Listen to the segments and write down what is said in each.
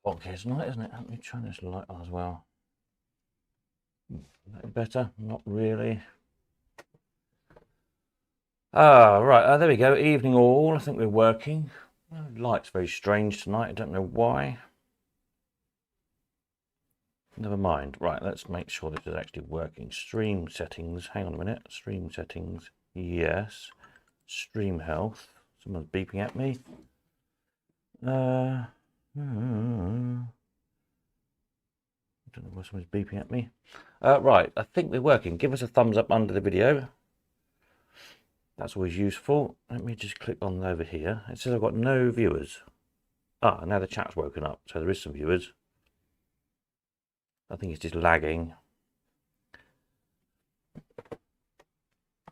Okay, it's night, isn't it? Let me turn this light on as well. Better? Not really. Right, there we go. Evening all. I think we're working. Light's very strange tonight. I don't know why. Never mind. Right, let's make sure this is actually working. Stream settings. Hang on a minute. Stream settings. Yes. Stream health. Someone's beeping at me. I don't know why someone's beeping at me. Right, I think we're working. Give us a thumbs up under the video. That's always useful. Let me just click on over here. It says I've got no viewers. Now the chat's woken up, so there is some viewers. I think it's just lagging.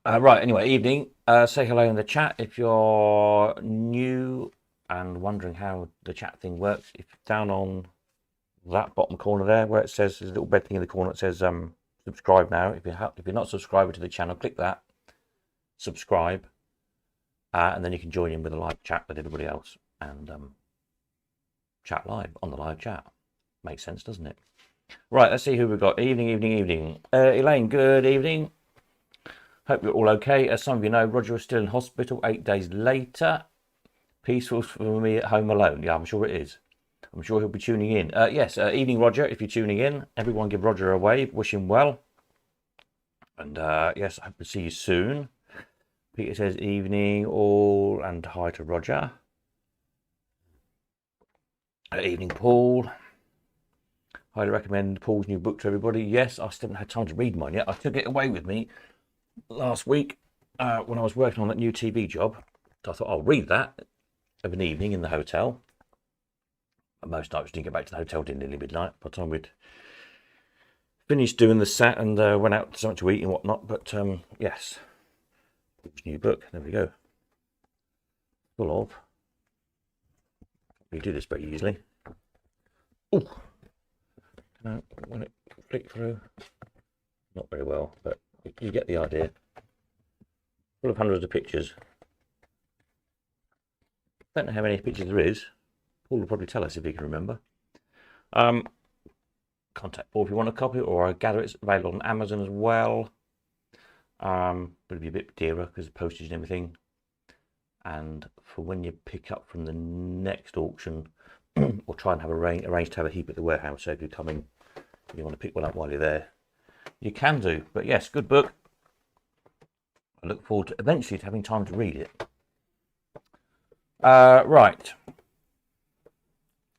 Right, anyway, evening. Say hello in the chat if you're new and wondering how the chat thing works. If down on that bottom corner there where it says, there's a little red thing in the corner that says subscribe now. If you're not subscribed to the channel, click that, subscribe, and then you can join in with a live chat with everybody else and chat live on the live chat. Makes sense, doesn't it? Right, let's see who we've got. Evening. Elaine, good evening. Hope you're all okay. As some of you know, Roger is still in hospital 8 days later. Peaceful for me at home alone. Yeah, I'm sure it is. I'm sure he'll be tuning in. Yes, evening, Roger, if you're tuning in. Everyone give Roger a wave. Wish him well. And yes, I hope to see you soon. Peter says evening all and hi to Roger. Evening, Paul. Highly recommend Paul's new book to everybody. Yes, I still haven't had time to read mine yet. I took it away with me last week when I was working on that new TV job. So I thought I'll read that of an evening in the hotel. Most nights didn't get back to the hotel till nearly midnight by the time we'd finished doing the set and went out to something to eat and whatnot. But yes, new book. There we go. Full of. You do this very easily. Oh, when it flick through, not very well, but you get the idea. Full of hundreds of pictures. Don't know how many pictures there is. Paul will probably tell us if he can remember. Contact Paul if you want a copy, or I gather it's available on Amazon as well. But it'll be a bit dearer because of postage and everything. And for when you pick up from the next auction, or try and have arrange to have a heap at the warehouse. So if you come in, you want to pick one up while you're there, you can do. But yes, good book. I look forward to eventually having time to read it. Right.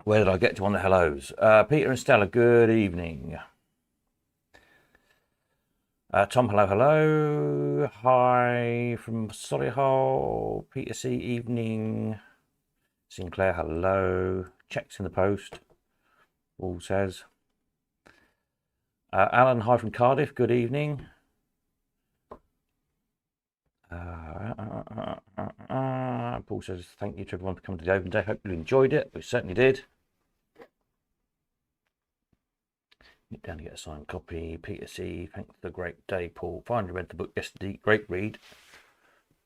Where did I get to on the hellos? Peter and Stella, good evening. Tom, hello. Hi from Solihull. Peter C, evening. Sinclair, hello. Checks in the post. All says. Alan, hi from Cardiff, good evening. Paul says, thank you to everyone for coming to the open day. Hope you enjoyed it. We certainly did. Nip down to get a signed copy. Peter C, thanks for the great day, Paul. Finally read the book yesterday. Great read.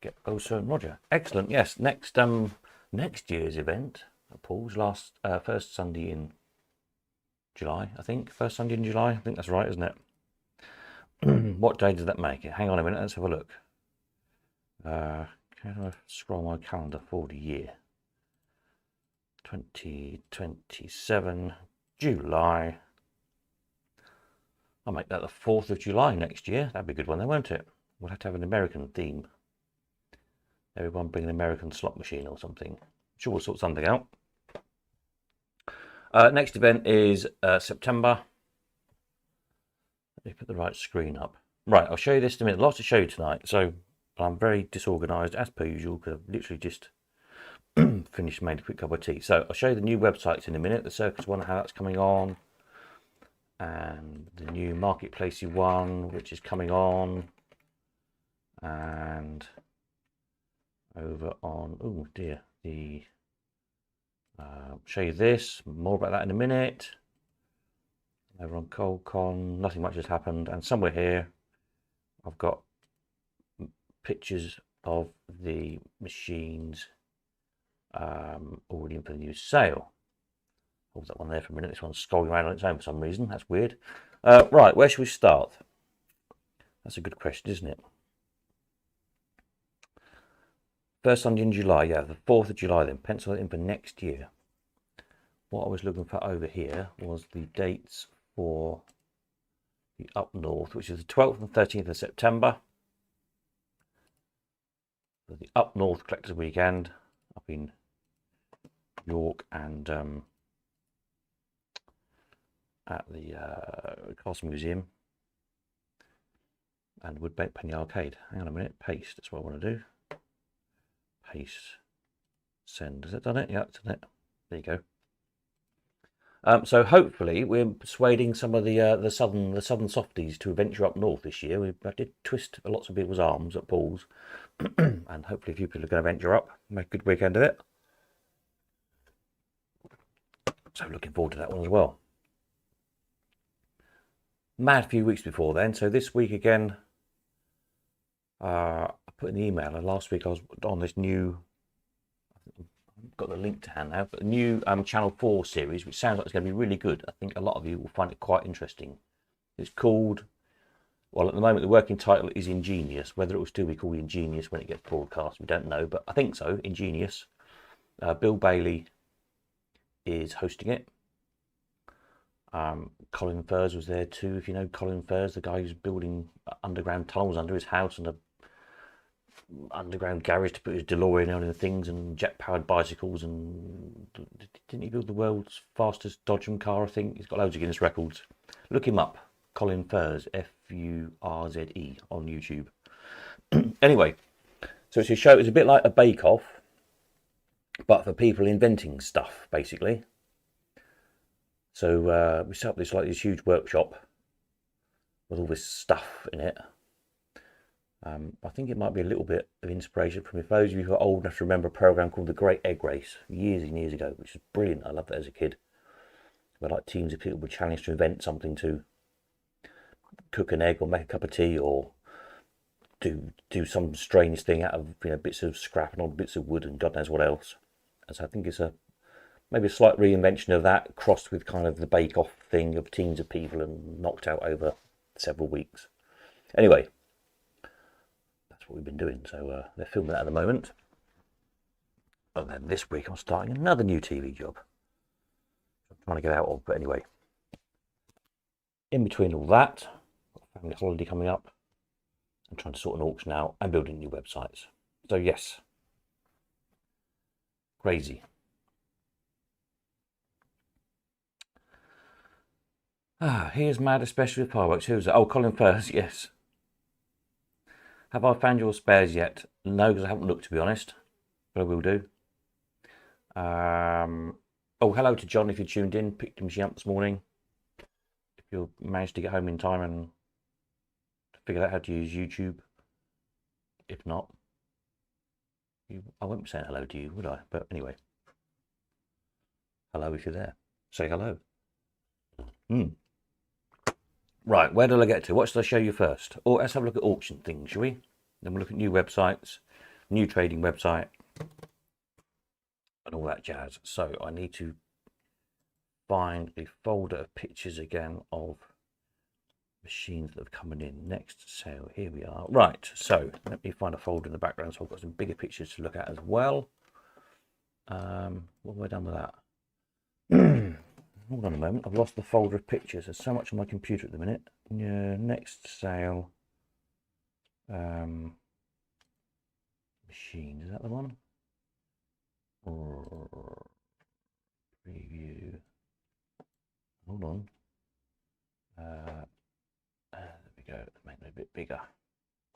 Get also Roger. Excellent. Yes, next year's event, Paul's first Sunday in July, I think. First Sunday in July. I think that's right, isn't it? What day does that make it? Hang on a minute, let's have a look. Can I scroll my calendar for the year? 2027 July. I'll make that the 4th of July next year. That'd be a good one then, won't it? We'll have to have an American theme. Everyone bring an American slot machine or something. I'm sure we'll sort something out. Next event is September. Let me put the right screen up. Right, I'll show you this in a minute. Lots to show you tonight. So I'm very disorganised as per usual because I've literally just finished, made a quick cup of tea. So I'll show you the new websites in a minute. The Circus one, how that's coming on. And the new Marketplacey one, which is coming on. And over on, oh dear, the show you this, more about that in a minute. Over on ColdCon, nothing much has happened, and somewhere here I've got pictures of the machines already in for the new sale. Hold that one there for a minute. This one's scrolling around on its own for some reason. That's weird. Right, where should we start? That's a good question, isn't it? First Sunday in July, yeah, the 4th of July then. Pencil it in for next year. What I was looking for over here was the dates for the Up North, which is the 12th and 13th of September. For the Up North Collectors Weekend up in York and at the Castle Museum and Woodbank Penny Arcade. Hang on a minute, paste, that's what I want to do. Paste, send, has it done it? Yeah, it's done it. There you go. So hopefully we're persuading some of the southern softies to venture up north this year. I did twist lots of people's arms at Paul's, and hopefully a few people are going to venture up, make a good weekend of it. So looking forward to that one as well. Mad few weeks before then. So this week again, I put in the email. Last week I was on this new, I've got the link to hand now, but a new Channel 4 series, which sounds like it's going to be really good. I think a lot of you will find it quite interesting. It's called, well, at the moment the working title is Ingenious. Whether it will still be called Ingenious when it gets broadcast, we don't know, but I think so. Ingenious. Bill Bailey is hosting it. Colin Furze was there too, if you know Colin Furze, the guy who's building underground tunnels under his house and a underground garage to put his DeLorean on and things, and jet-powered bicycles, and didn't he build the world's fastest Dodgem car? I think he's got loads of Guinness records. Look him up, Colin Furze, F-U-R-Z-E, on YouTube. Anyway, so it's a show. It's a bit like a bake-off, but for people inventing stuff, basically. So we set up this huge workshop with all this stuff in it. I think it might be a little bit of inspiration from, if those of you who are old enough to remember, a program called The Great Egg Race years and years ago, which was brilliant. I loved that as a kid. Where like teams of people were challenged to invent something, to cook an egg or make a cup of tea or do some strange thing out of bits of scrap and old bits of wood and God knows what else. And so I think it's maybe a slight reinvention of that, crossed with kind of the bake-off thing of teams of people and knocked out over several weeks. Anyway, that's what we've been doing. So they're filming that at the moment. And then this week I'm starting another new TV job I'm trying to get out of. But anyway, in between all that, got a family holiday coming up and trying to sort an auction out and building new websites. So yes, crazy. He is mad, especially with fireworks. Who's that? Oh, Colin Furze, yes. Have I found your spares yet? No, because I haven't looked, to be honest. But I will do. Oh, hello to John if you tuned in. Picked the machine up this morning. If you managed to get home in time and figure out how to use YouTube. If not, I won't be saying hello to you, would I? But anyway. Hello if you're there. Say hello. Right, where did I get to? What should I show you first? Or let's have a look at auction things, shall we? Then we'll look at new websites, new trading website, and all that jazz. So I need to find a folder of pictures again of machines that have come in. Next sale, here we are. Right, so let me find a folder in the background, so I've got some bigger pictures to look at as well. What have I done with that? Hold on a moment, I've lost the folder of pictures. There's so much on my computer at the minute. Yeah, next sale. Machine, is that the one? Or preview. Hold on. There we go. Make it a bit bigger.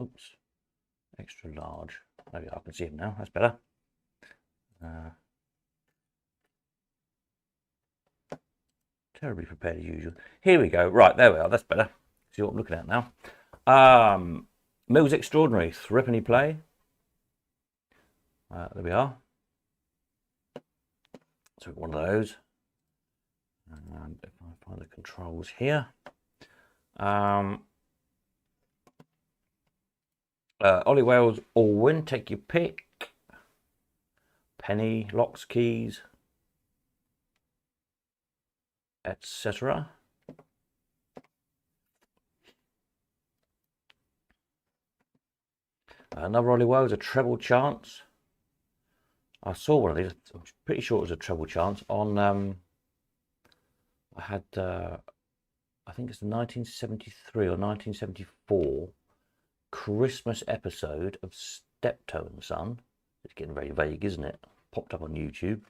Oops. Extra large. There we go. I can see him now. That's better. Terribly prepared as usual. Here we go. Right, there we are. That's better. See what I'm looking at now. Mills Extraordinary, Threepenny Play. There we are. So one of those. And if I find the controls here. Ollie Wales, Allwyn, take your pick. Penny, locks, keys. etc. Another Ollie Wells, a treble chance. I saw one of these. I'm pretty sure it was a treble chance on. I had. I think it's the 1973 or 1974 Christmas episode of Steptoe and Son. It's getting very vague, isn't it? Popped up on YouTube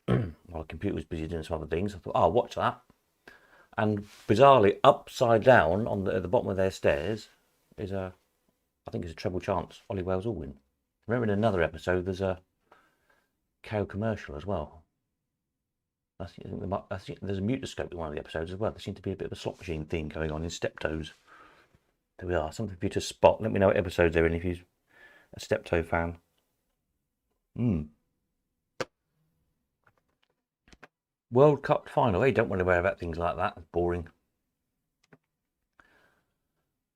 while the computer was busy doing some other things. I thought, oh, I'll watch that. And bizarrely, upside down on at the bottom of their stairs is a, I think it's a treble chance Ollie Wells will win. Remember in another episode, there's a cow commercial as well. I think there's a mutoscope in one of the episodes as well. There seemed to be a bit of a slot machine thing going on in Steptoes. There we are, something for you to spot. Let me know what episodes they're in if you're a Steptoe fan. World Cup final. Hey, don't want to worry about things like that. It's boring.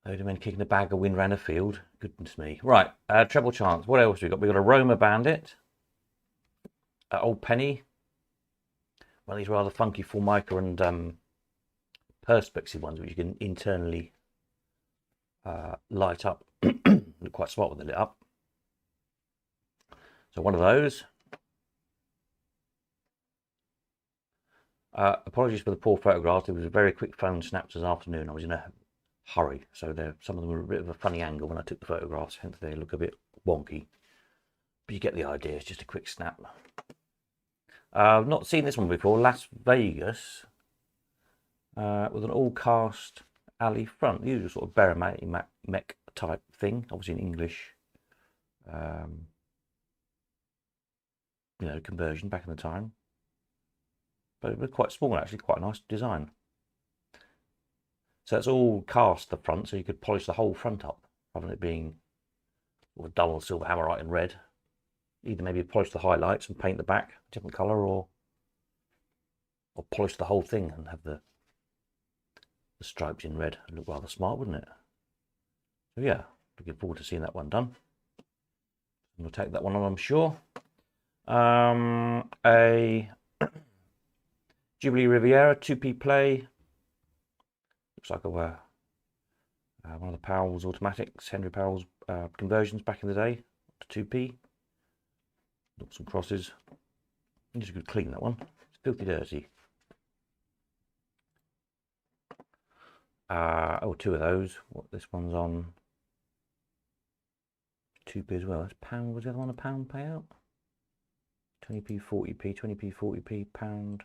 Load of men kicking a bag of wind round a field. Goodness me. Right, treble chance. What else have we got? We've got a Roma Bandit. Old Penny. One of these rather funky Formica and Perspex ones, which you can internally light up. Look quite smart when they lit up. So one of those. Apologies for the poor photographs. It was a very quick phone snap this afternoon. I was in a hurry, so some of them were a bit of a funny angle when I took the photographs, hence they look a bit wonky. But you get the idea. It's just a quick snap. I've not seen this one before. Las Vegas with an all-cast alley front, the usual sort of Barometric mech type thing, obviously in English. You know, conversion back in the time. But it was quite small actually, quite a nice design. So it's all cast the front, so you could polish the whole front up, rather than it being a dull silver hammerite in red. Either maybe polish the highlights and paint the back a different colour, or polish the whole thing and have the stripes in red. It'd look rather smart, wouldn't it? So yeah, looking forward to seeing that one done. We'll take that one on, I'm sure. A Jubilee Riviera 2p play. Looks like one of the Powell's automatics, Henry Powell's conversions back in the day to 2p. Look, some crosses. Just a good clean, that one. It's filthy dirty. Oh, two of those. This one's on 2p as well. That's pound. Was the other one a pound payout? 20p, 40p, 20p, 40p, pound.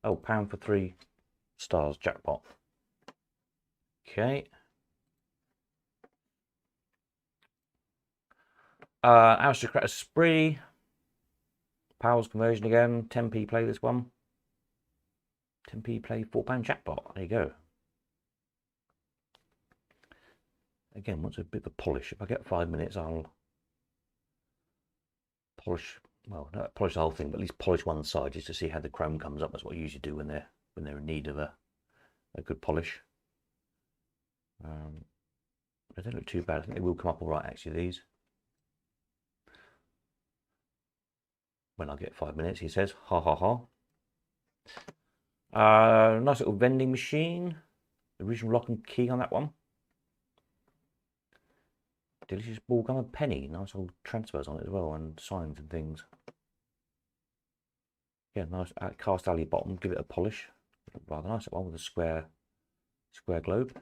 Oh, pound for 3 stars, jackpot. Okay. Aristocrat Spree. Powell's conversion again. 10p play this one. 10p play £4 jackpot. There you go. Again, wants a bit of a polish. If I get 5 minutes, I'll polish. Well, not polish the whole thing, but at least polish one side just to see how the chrome comes up. That's what I usually do when they're in need of a good polish. They don't look too bad. I think they will come up all right, actually, these. When I get 5 minutes, he says, ha ha ha. Nice little vending machine. Original lock and key on that one. Delicious ball gum and penny. Nice old transfers on it as well, and signs and things. Yeah, nice cast alley bottom. Give it a polish. Rather nice, that one with a square globe.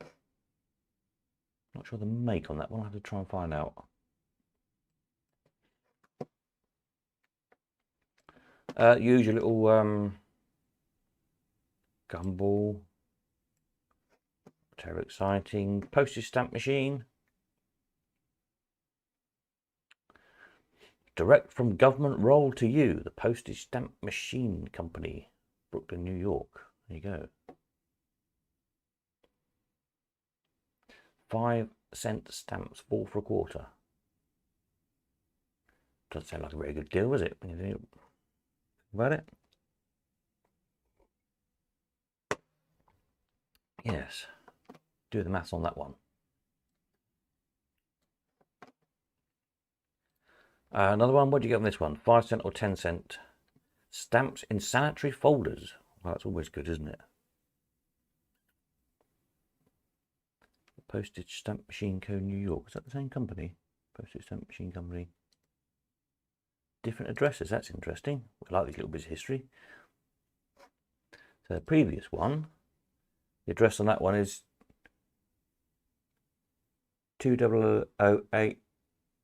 Not sure the make on that one. I'll have to try and find out. Usual little gumball. Very exciting. Postage stamp machine. Direct from government roll to you. The Postage Stamp Machine Company, Brooklyn, New York. There you go. 5-cent stamps, 4 for a quarter. Doesn't sound like a very good deal, was it? When you think about it. Yes. Do the maths on that one. Another one. What do you get on this one? 5-cent or 10-cent stamps in sanitary folders. Well, that's always good, isn't it? Postage Stamp Machine Co. New York. Is that the same company? Postage Stamp Machine Company. Different addresses. That's interesting. I like these little bits of history. So the previous one, the address on that one is 2008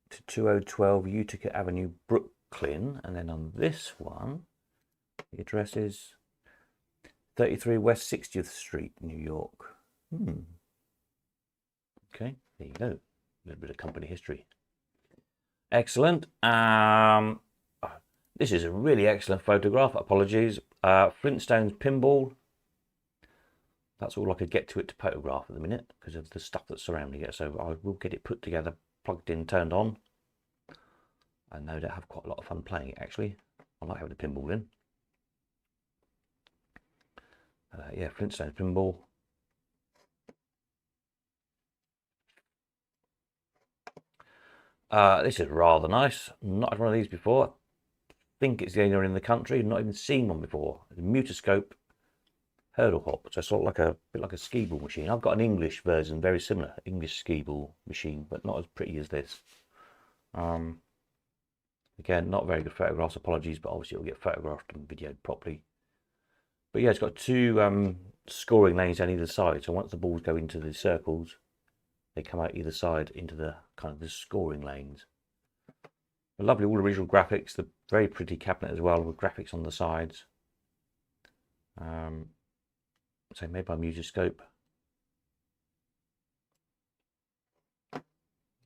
to 2012 Utica Avenue, Brooklyn. And then on this one, the address is 33 West 60th Street, New York. Okay, there you go. A little bit of company history. Excellent. This is a really excellent photograph. Apologies. Flintstones pinball. That's all I could get to it to photograph at the minute because of the stuff that's surrounding it. So I will get it put together, plugged in, turned on. I know that I have quite a lot of fun playing it, actually. I like having the pinball in. Yeah, Flintstones pinball. This is rather nice. Not had one of these before. I think it's the only one in the country. Not even seen one before. It's a Mutascope hurdle hop. So sort of like a bit like a skee ball machine. I've got an English version, very similar, English skee ball machine, but not as pretty as this. Again, not very good photographs. Apologies, but obviously it'll get photographed and videoed properly. But yeah, it's got two scoring lanes on either side. So once the balls go into the circles, they come out either side into the kind of the scoring lanes. But lovely, all original graphics. The very pretty cabinet as well with graphics on the sides. So made by Mutascope.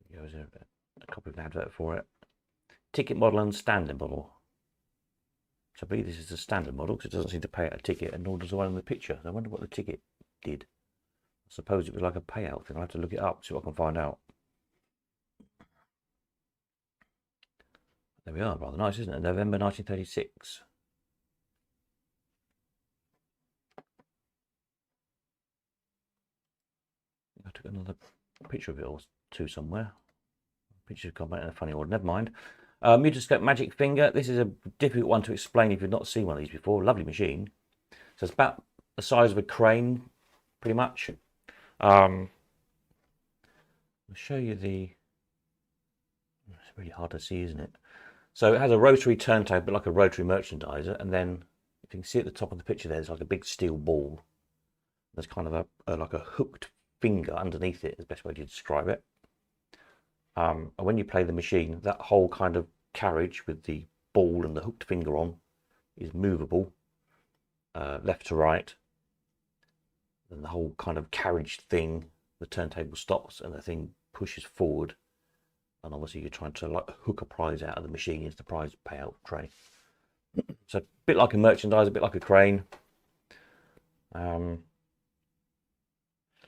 There's a copy of an advert for it. Ticket model and standard model. So I believe this is the standard model because it doesn't seem to pay out a ticket, and nor does the one in the picture. So I wonder what the ticket did. I suppose it was like a payout thing. I'll have to look it up, see what I can find out. There we are, rather nice, isn't it? November 1936. I took another picture of it or two somewhere. Picture's gone back in a funny order, never mind. Mutascope Magic Finger. This is a difficult one to explain if you've not seen one of these before. Lovely machine. So it's about the size of a crane, pretty much. I'll show you the... It's really hard to see, isn't it? So it has a rotary turntable, like a rotary merchandiser, and then if you can see at the top of the picture there's like a big steel ball. There's kind of like a hooked finger underneath it, is the best way to describe it. And when you play the machine, that whole kind of carriage with the ball and the hooked finger on is movable left to right. And the whole kind of carriage thing, the turntable stops and the thing pushes forward. And obviously you're trying to like hook a prize out of the machine into the prize payout tray. So a bit like a merchandise, a bit like a crane.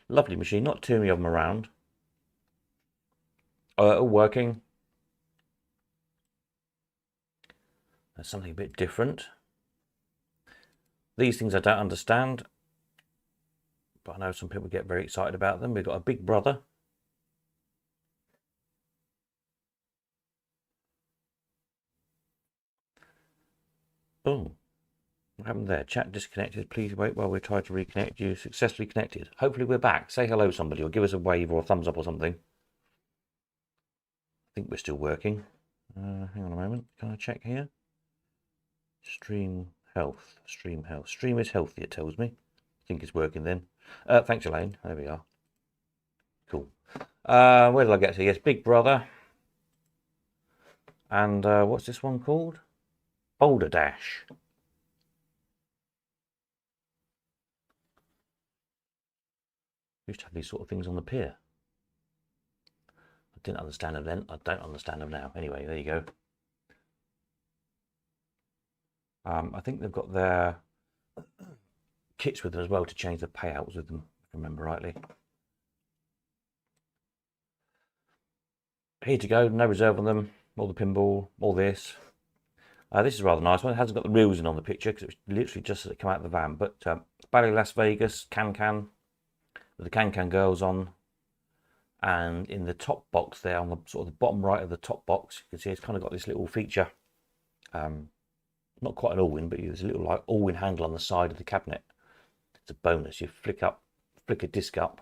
Lovely machine, not too many of them around. All working. There's something a bit different. These things I don't understand, but I know some people get very excited about them. We've got a Big Brother. Oh, what happened there? Chat disconnected. Please wait while we try to reconnect you. Successfully connected. Hopefully we're back. Say hello somebody or give us a wave or a thumbs up or something. I think we're still working. Hang on a moment. Can I check here? Stream health. Stream health. Stream is healthy, it tells me. I think it's working then. Thanks, Elaine. There we are. Cool. Where did I get to? Yes, Big Brother. And what's this one called? Boulder Dash. Used to have these sort of things on the pier. I didn't understand them then. I don't understand them now. Anyway, there you go. I think they've got their kits with them as well to change the payouts with them, if I remember rightly. Here to go, no reserve on them. All the pinball, all this. This is a rather nice one. It hasn't got the reels in on the picture because it was literally just as it came out of the van. But Ballet Las Vegas, Can-Can, with the Can-Can girls on. And in the top box there, on the sort of the bottom right of the top box, you can see it's kind of got this little feature. Not quite an Allwyn, but there's a little like Allwyn handle on the side of the cabinet. It's a bonus. You flick a disc up,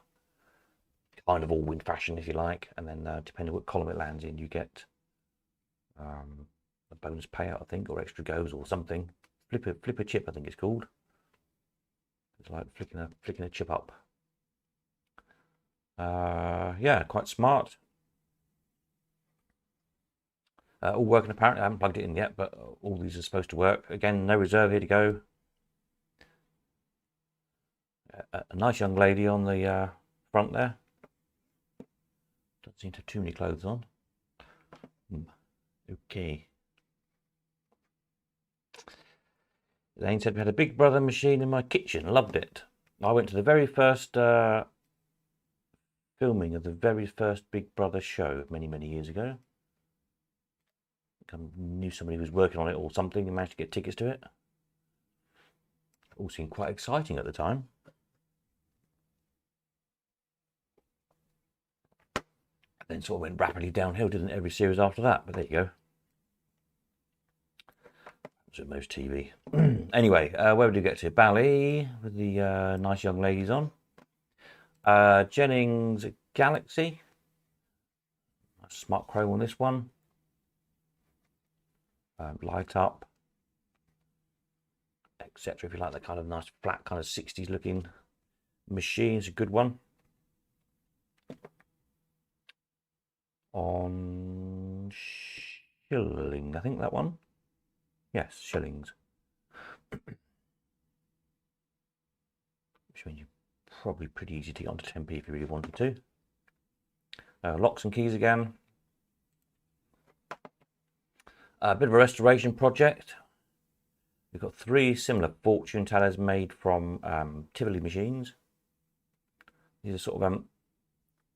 kind of all in fashion, if you like, and then depending what column it lands in, you get a bonus payout, I think, or extra goes or something. Flip a chip, I think it's called. It's like flicking a chip up. Yeah, quite smart. All working apparently. I haven't plugged it in yet, but all these are supposed to work. Again, no reserve here to go. A nice young lady on the front there. Doesn't seem to have too many clothes on. Okay. Elaine said we had a Big Brother machine in my kitchen. Loved it. I went to the very first filming of the very first Big Brother show many years ago. I knew somebody who was working on it or something and managed to get tickets to it. All seemed quite exciting at the time. Then sort of went rapidly downhill, didn't every series after that? But there you go. That's at most TV. Anyway, where did we get to? Bally with the nice young ladies on. Jennings Galaxy. Smart chrome on this one. Light up, etc. If you like that kind of nice flat kind of 60s looking machine, it's a good one. On shilling, I think that one. Yes, shillings. Which means you're probably pretty easy to get onto 10p if you really wanted to. Locks and keys again. A bit of a restoration project. We've got 3 similar fortune tellers made from Tivoli machines. These are sort of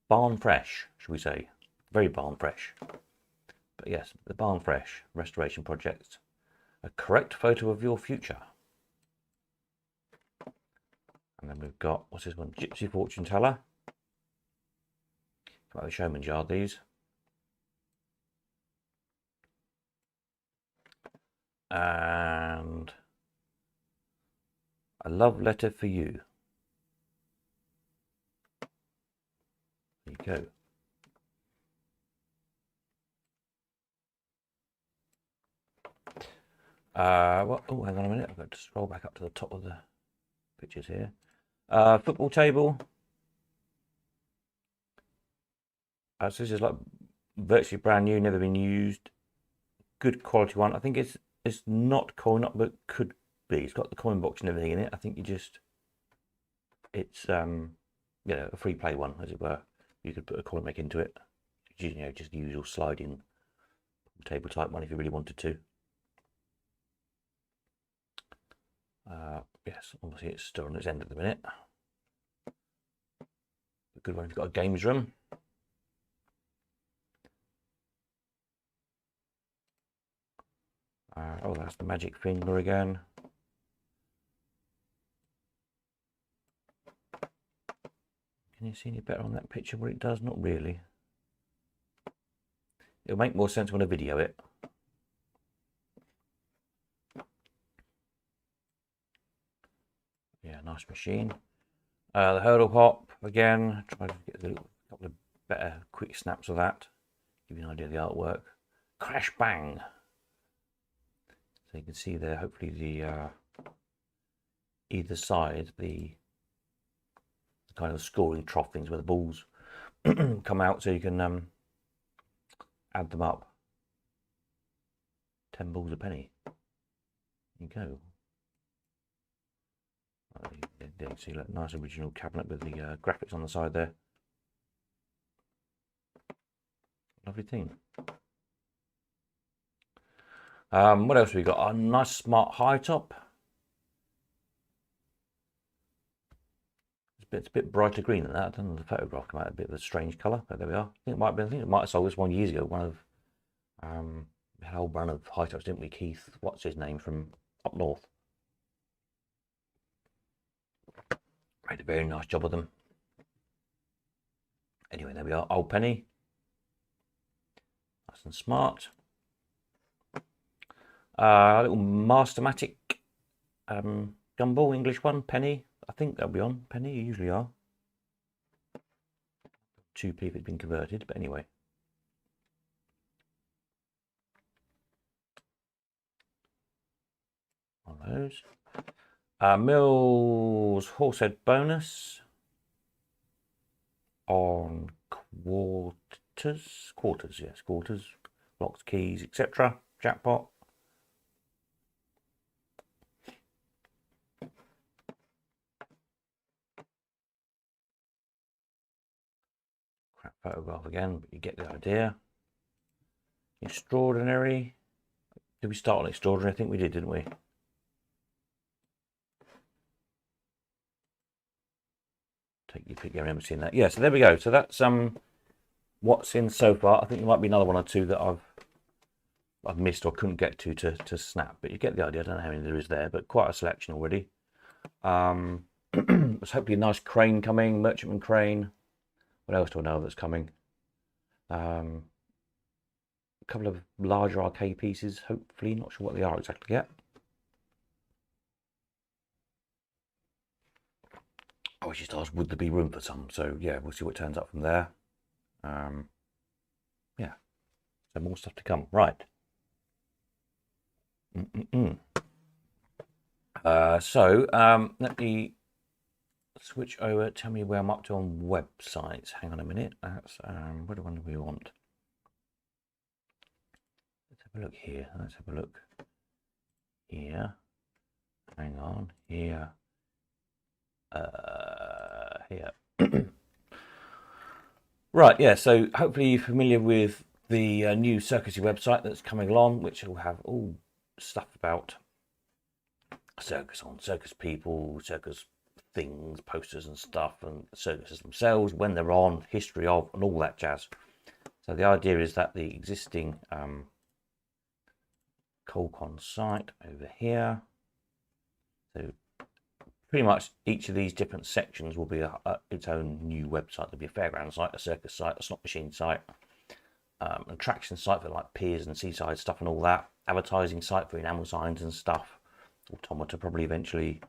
barn fresh, should we say. Very barn fresh. But yes, the barn fresh restoration project. A correct photo of your future. And then we've got, what's this one? Gypsy fortune teller. Come out of the showman's yard, these. And a love letter for you. There you go. Well, oh, hang on a minute. I've got to scroll back up to the top of the pictures here. Football table. So this is like virtually brand new, never been used. Good quality one. I think it's not coin up, but could be. It's got the coin box and everything in it. I think it's you know, a free play one, as it were. You could put a coin make into it. You know, just the usual sliding table type one if you really wanted to. Yes, obviously it's still on its end at the minute. A good one if you've got a games room. Oh, that's the magic finger again. Can you see any better on that picture what it does? Not really. It'll make more sense when I video it. Yeah, nice machine. The hurdle hop again. Try to get a couple of better quick snaps of that. Give you an idea of the artwork. Crash bang. So you can see there, hopefully the either side, the kind of scoring trough things where the balls come out, so you can add them up. 10 balls a penny. There you go. There you see that nice original cabinet with the graphics on the side there. Lovely thing. What else have we got? A nice smart high top. It's a bit brighter green than that. I don't know, the photograph came out a bit of a strange colour, but there we are. I think it might have sold this one years ago. One of we had a whole run of high tops, didn't we? Keith, what's his name, from up north. Made a very nice job of them. Anyway, there we are. Old penny. Nice and smart. A little Mastermatic gumball, English one, penny. I think they'll be on. Penny, you usually are. 2p if it's been converted, but anyway. One of those. Mills Horsehead bonus on quarters, yes, quarters, locks, keys, etc. Jackpot. Crap photograph again, but you get the idea. Extraordinary. Did we start on extraordinary? I think we did, didn't we? Take your pick. I remember seeing that. Yeah, so there we go. So that's what's in so far. I think there might be another one or two that I've missed or couldn't get to snap, but you get the idea. I don't know how many there is there, but quite a selection already. There's hopefully a nice crane coming, Merchantman crane. What else do I know that's coming? A couple of larger arcade pieces, hopefully. Not sure what they are exactly yet. I was just asked, would there be room for some? So yeah, we'll see what turns up from there. Yeah, so more stuff to come. Right. Let me switch over. Tell me where I'm up to on websites. Hang on a minute. That's what one do we want? Let's have a look here. Let's have a look here. Hang on here. Here. Right. Yeah. So hopefully you're familiar with the new Circusy website that's coming along, which will have all stuff about circus on, circus people, circus things, posters and stuff, and circuses themselves, when they're on, history of, and all that jazz. So the idea is that the existing Colcon site over here, so pretty much each of these different sections will be its own new website. There'll be a fairground site, a circus site, a slot machine site, an attraction site for like piers and seaside stuff and all that, advertising site for enamel signs and stuff, automata probably eventually,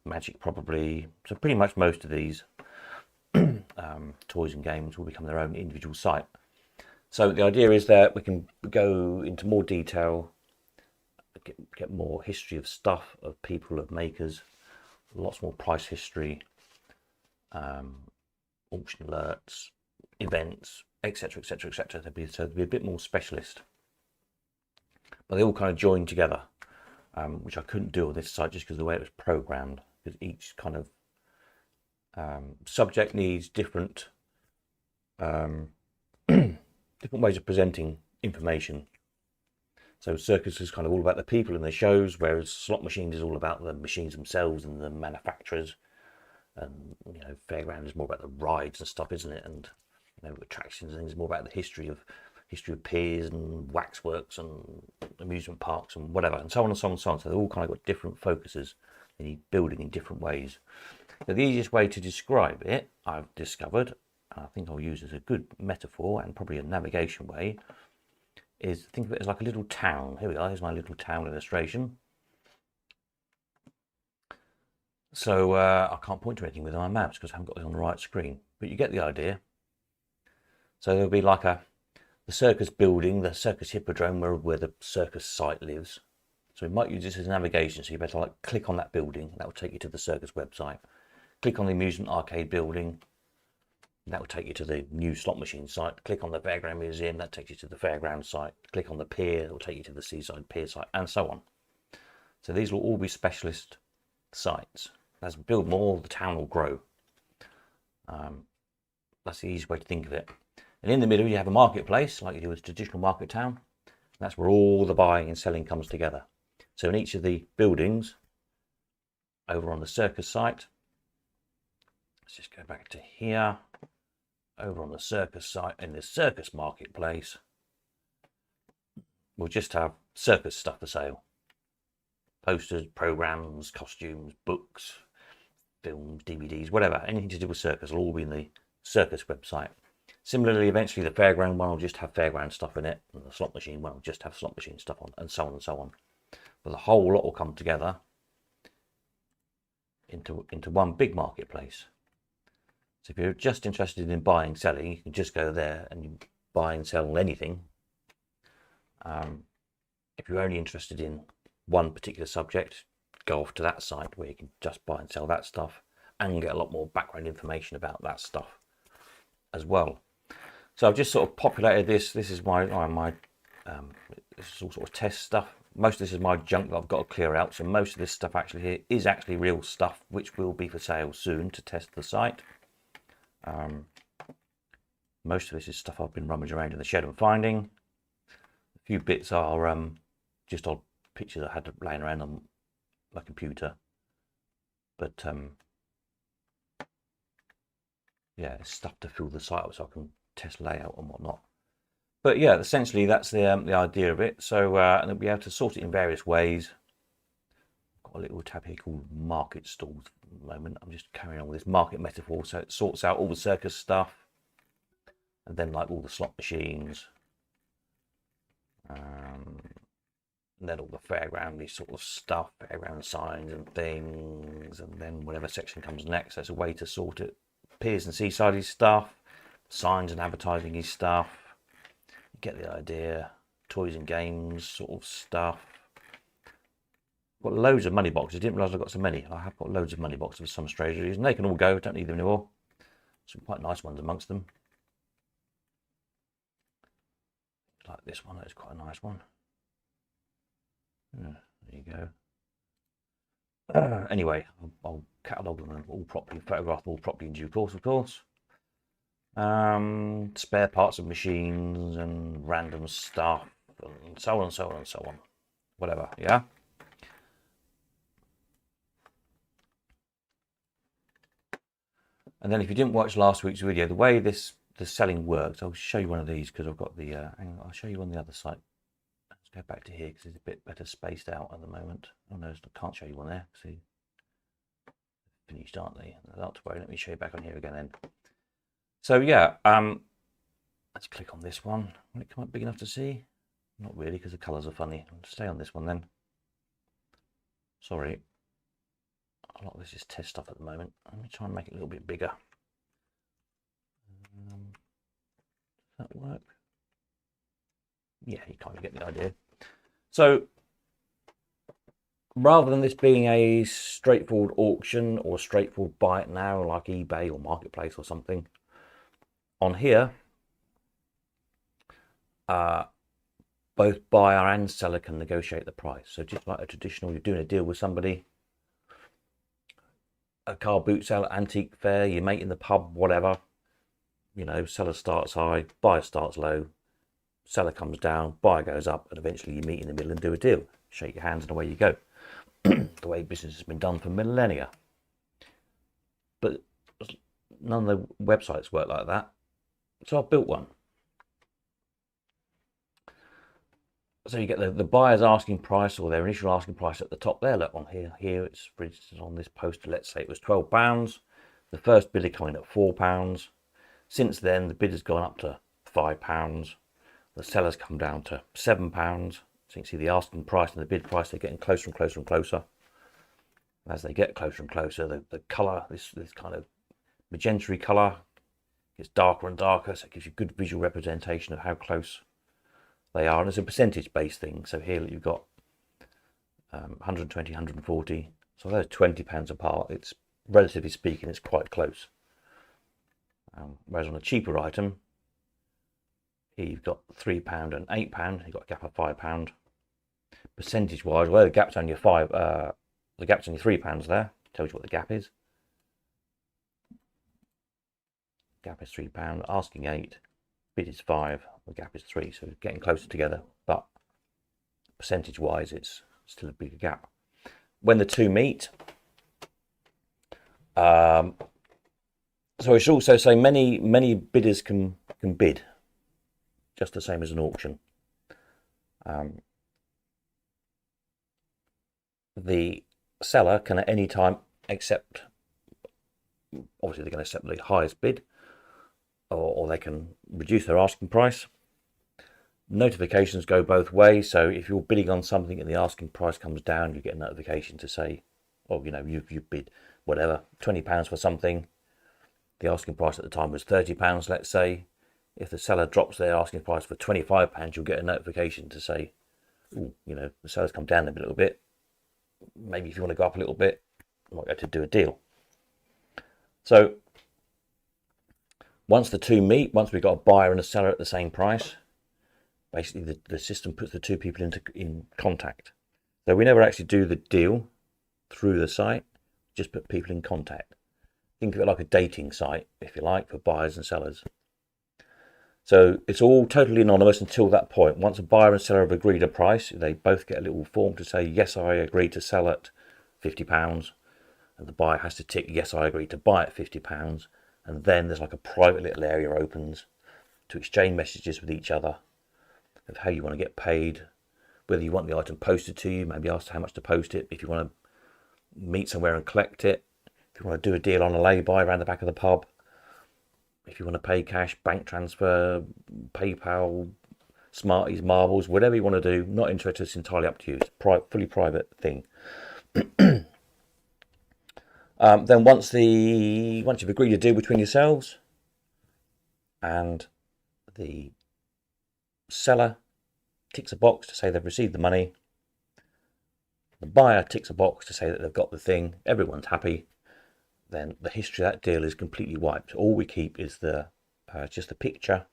magic probably. So pretty much most of these toys and games will become their own individual site. So the idea is that we can go into more detail, get more history of stuff, of people, of makers, lots more price history, auction alerts, events, etc, etc, etc. There'll be a bit more specialist, but they all kind of join together, which I couldn't do on this site just because of the way it was programmed, because each kind of subject needs different different ways of presenting information. So circus is kind of all about the people and the shows, whereas slot machines is all about the machines themselves and the manufacturers. And fairground is more about the rides and stuff, isn't it? And attractions and things is more about the history of piers and waxworks and amusement parks and whatever, and so on and so on and so on. So they've all kind of got different focuses. They need building in different ways. So the easiest way to describe it, I've discovered, and I think I'll use as a good metaphor and probably a navigation way, is think of it as like a little town. Here we are, here's my little town illustration. So I can't point to anything with my maps because I haven't got it on the right screen, but you get the idea. So there'll be like the circus building, the circus hippodrome where the circus site lives. So we might use this as navigation, so you better like click on that building, that will take you to the circus website. Click on the amusement arcade building, that will take you to the new slot machine site. Click on the fairground museum, that takes you to the fairground site. Click on the pier, that will take you to the seaside pier site, and so on. So these will all be specialist sites. As we build more, the town will grow. That's the easy way to think of it. And in the middle, you have a marketplace, like you do with a traditional market town. That's where all the buying and selling comes together. So in each of the buildings, over on the circus site, let's just go back to here. Over on the circus site, in the circus marketplace, we'll just have circus stuff for sale. Posters, programs, costumes, books, films, DVDs, whatever, anything to do with circus will all be in the circus website. Similarly, eventually the fairground one will just have fairground stuff in it, and the slot machine one will just have slot machine stuff on, and so on and so on. But the whole lot will come together into one big marketplace. So if you're just interested in buying, selling, you can just go there and you buy and sell anything. If you're only interested in one particular subject, go off to that site where you can just buy and sell that stuff and get a lot more background information about that stuff as well. So I've just sort of populated this. This is my this is all sort of test stuff. Most of this is my junk that I've got to clear out. So most of this stuff actually here is actually real stuff, which will be for sale soon to test the site. Most of this is stuff I've been rummaging around in the shed and finding. A few bits are just odd pictures I had laying around on my computer. But yeah, it's stuff to fill the site up so I can test layout and whatnot. But yeah, essentially that's the idea of it. So and I'll be able to sort it in various ways. Got a little tab here called market stalls at the moment. I'm just carrying on with this market metaphor, so it sorts out all the circus stuff, and then like all the slot machines, and then all the fairgroundy sort of stuff, fairground signs and things, and then whatever section comes next. There's a way to sort it. Piers and seaside stuff, signs and advertising stuff. You get the idea. Toys and games sort of stuff. Got loads of money boxes. Didn't realise I've got so many. I have got loads of money boxes for some strange reason. They can all go. Don't need them anymore. Some quite nice ones amongst them. Like this one. That's quite a nice one. Yeah, there you go. Anyway, I'll catalogue them all properly, photograph them all properly in due course, of course. Spare parts of machines and random stuff and so on and so on and so on. Whatever, yeah. And then if you didn't watch last week's video, the way the selling works, I'll show you one of these because I've got the, hang on, I'll show you on the other side. Let's go back to here because it's a bit better spaced out at the moment. Oh no, I can't show you one there. See, finished, aren't they? Not to worry. Let me show you back on here again then. So yeah, let's click on this one. Will it come up big enough to see? Not really, because the colours are funny. I'll stay on this one then. Sorry. A lot of this is test stuff at the moment. Let me try and make it a little bit bigger. Does that work? Yeah, you kind of get the idea. So rather than this being a straightforward auction or straightforward buy it now like eBay or Marketplace or something, on here both buyer and seller can negotiate the price. So just like a traditional, you're doing a deal with somebody, a car boot sale, antique fair, your mate in the pub, whatever, you know, seller starts high, buyer starts low, seller comes down, buyer goes up, and eventually you meet in the middle and do a deal. Shake your hands and away you go. The way business has been done for millennia. But none of the websites work like that. So I've built one. So you get the buyer's asking price or their initial asking price at the top there. Look on here it's, for instance, on this poster, let's say it was £12. The first bidder coming at £4. Since then, the bid has gone up to £5. The seller's come down to £7. So you can see the asking price and the bid price, they're getting closer and closer and closer. As they get closer and closer, the colour, this kind of magenta colour, gets darker and darker, so it gives you good visual representation of how close they are. And it's a percentage-based thing. So here you've got 120, 140. So those £20 apart. It's, relatively speaking, it's quite close. Whereas on a cheaper item, here you've got £3 and £8. You've got a gap of £5. Percentage-wise, well, the gap's only the gap's only £3 there. Tells you what the gap is. Gap is £3. Asking £8. Bid is £5. The gap is £3. So it's getting closer together. But percentage-wise, it's still a bigger gap. When the two meet, so I should also say many bidders can bid, just the same as an auction. The seller can at any time accept, obviously they're going to accept the highest bid, or they can reduce their asking price. Notifications go both ways, so if you're bidding on something and the asking price comes down, you get a notification to say, oh, you know, you've bid whatever, £20 for something, the asking price at the time was £30, let's say. If the seller drops their asking price for £25, you'll get a notification to say, oh, you know, the seller's come down a little bit. Maybe if you want to go up a little bit, you might go to do a deal. So once the two meet, once we've got a buyer and a seller at the same price, basically the system puts the two people in contact. So we never actually do the deal through the site, just put people in contact. Think of it like a dating site, if you like, for buyers and sellers. So it's all totally anonymous until that point. Once a buyer and seller have agreed a price, they both get a little form to say, yes, I agree to sell at £50. And the buyer has to tick, yes, I agree to buy at £50. And then there's like a private little area opens to exchange messages with each other of how you want to get paid, whether you want the item posted to you, maybe ask how much to post it, if you want to meet somewhere and collect it, if you want to do a deal on a lay-by around the back of the pub, if you want to pay cash, bank transfer, PayPal, Smarties, marbles, whatever you want to do, not interested, it's entirely up to you. It's a fully private thing. Then once you've agreed a deal between yourselves and the seller ticks a box to say they've received the money, the buyer ticks a box to say that they've got the thing, everyone's happy, then the history of that deal is completely wiped. All we keep is just the picture,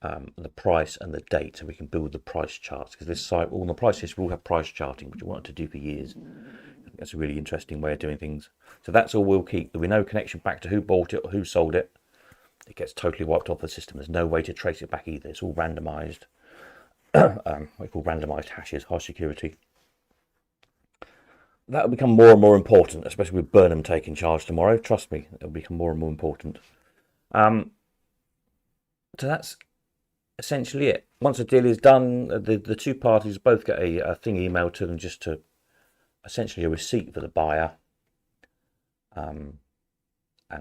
the price and the date, so we can build the price charts, because this site, all the price history will have price charting, which we wanted to do for years. I think that's a really interesting way of doing things. So that's all we'll keep. There'll be no connection back to who bought it or who sold it. It gets totally wiped off the system. There's no way to trace it back either. It's all randomized. What we call randomized hashes, high security. That will become more and more important, especially with Burnham taking charge tomorrow. Trust me, it will become more and more important. So that's essentially it. Once a deal is done, the two parties both get a thing emailed to them, just to essentially a receipt for the buyer, and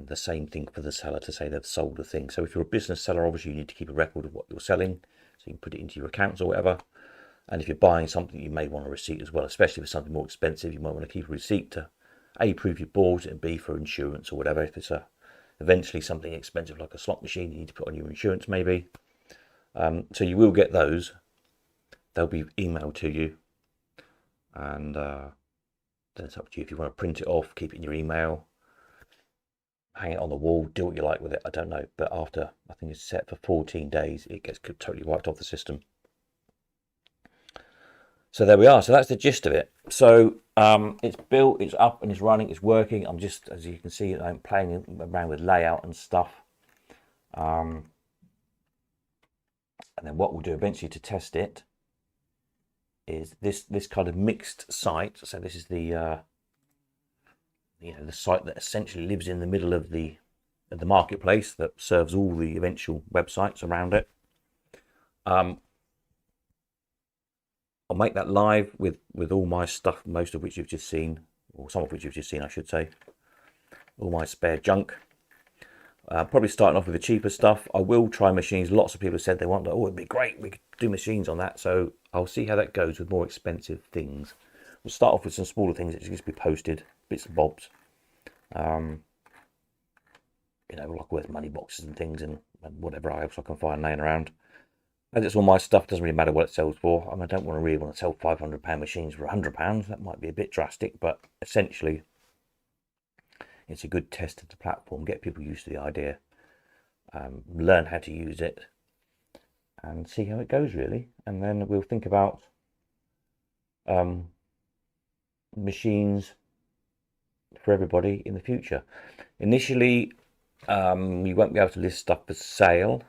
the same thing for the seller to say they've sold the thing. So if you're a business seller, obviously you need to keep a record of what you're selling, so you can put it into your accounts or whatever. And if you're buying something, you may want a receipt as well, especially if it's something more expensive. You might want to keep a receipt to A, prove you bought it, and B, for insurance or whatever. If it's eventually something expensive like a slot machine, you need to put on your insurance maybe. So you will get those. They'll be emailed to you, and then it's up to you if you want to print it off, keep it in your email, hang it on the wall, do what you like with it. I don't know, but after, I think it's set for 14 days, it gets totally wiped off the system. So there we are. So that's the gist of it. So it's built, it's up and it's running, it's working. I'm just, as you can see, I'm playing around with layout and stuff. And then what we'll do eventually to test it is this kind of mixed site. So this is the the site that essentially lives in the middle of the marketplace that serves all the eventual websites around it. I'll make that live with all my stuff, most of which you've just seen, or some of which you've just seen, I should say. All my spare junk. Probably starting off with the cheaper stuff. I will try machines. Lots of people have said they want, oh, it'd be great, we could do machines on that. So I'll see how that goes with more expensive things. We'll start off with some smaller things that just be posted, bits and bobs. Like worth money boxes and things, and whatever else I can find laying around. As it's all my stuff, doesn't really matter what it sells for. I don't really want to sell £500 machines for £100. That might be a bit drastic, but essentially it's a good test of the platform, get people used to the idea, learn how to use it, and see how it goes, really. And then we'll think about machines for everybody in the future. Initially, we won't be able to list stuff for sale.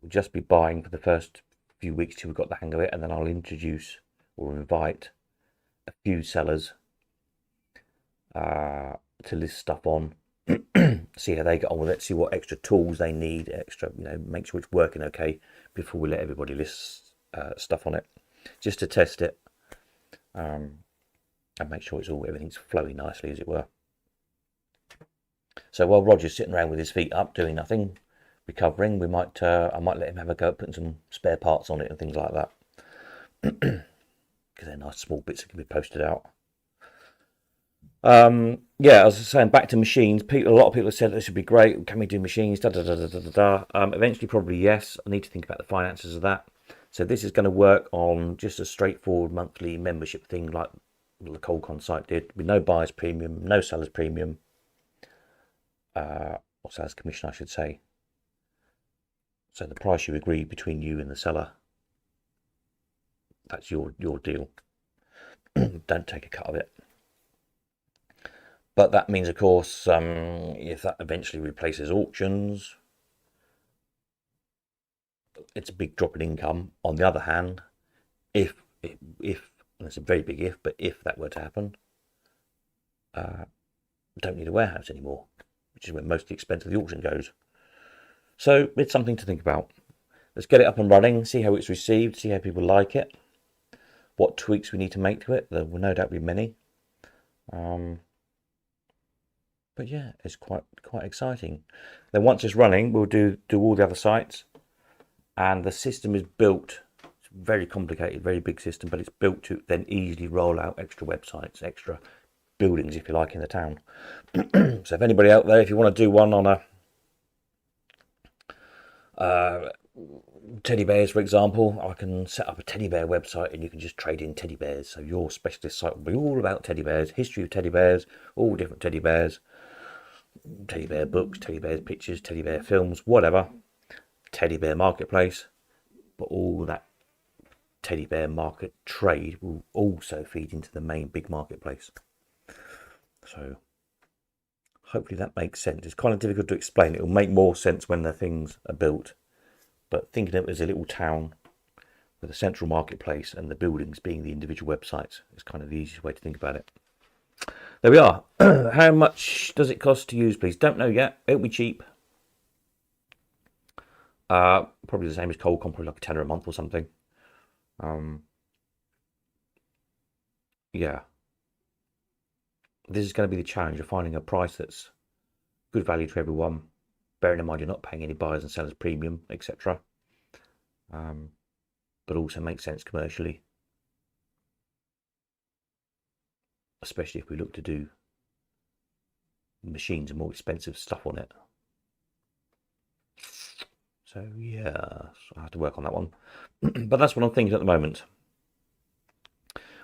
We'll just be buying for the first few weeks till we've got the hang of it, and then I'll introduce or invite a few sellers to list stuff on, see how they get on with it, see what extra tools they need, make sure it's working okay before we let everybody list stuff on it, just to test it, and make sure everything's flowing nicely, as it were. So while Roger's sitting around with his feet up doing nothing, recovering, I might let him have a go at putting some spare parts on it and things like that, because they're nice small bits that can be posted out. yeah, as I was saying, back to machines. A lot of people have said this would be great. Can we do machines? Da da da da da da. Eventually, probably yes. I need to think about the finances of that. So this is going to work on just a straightforward monthly membership thing, like the Coldcon site did, with no buyer's premium, no seller's premium, or seller's commission, I should say. So the price you agree between you and the seller, that's your deal. Don't take a cut of it. But that means, of course, if that eventually replaces auctions, it's a big drop in income. On the other hand, if and it's a very big if, but if that were to happen, don't need a warehouse anymore, which is where most of the expense of the auction goes. So it's something to think about. Let's get it up and running, see how it's received, see how people like it, what tweaks we need to make to it. There will no doubt be many. But yeah, it's quite exciting. Then once it's running, we'll do all the other sites, and the system is built. It's very complicated, very big system, but it's built to then easily roll out extra websites, extra buildings, if you like, in the town. So if anybody out there, if you want to do one on a teddy bears, for example, I can set up a teddy bear website and you can just trade in teddy bears. So your specialist site will be all about teddy bears, history of teddy bears, all different teddy bears, teddy bear books, teddy bear pictures, teddy bear films, whatever. Teddy bear marketplace, but all that teddy bear market trade will also feed into the main big marketplace. So hopefully that makes sense. It's kind of difficult to explain. It will make more sense when the things are built, but thinking of it as a little town with a central marketplace and the buildings being the individual websites is kind of the easiest way to think about it. There we are. How much does it cost to use, please? Don't know yet. It'll be cheap. Probably the same as Coldcon, probably like a tenner a month or something. Yeah. This is going to be the challenge of finding a price that's good value to everyone, bearing in mind you're not paying any buyers and sellers premium, etc. But also makes sense commercially, especially if we look to do machines and more expensive stuff on it. So yeah, I have to work on that one. But that's what I'm thinking at the moment.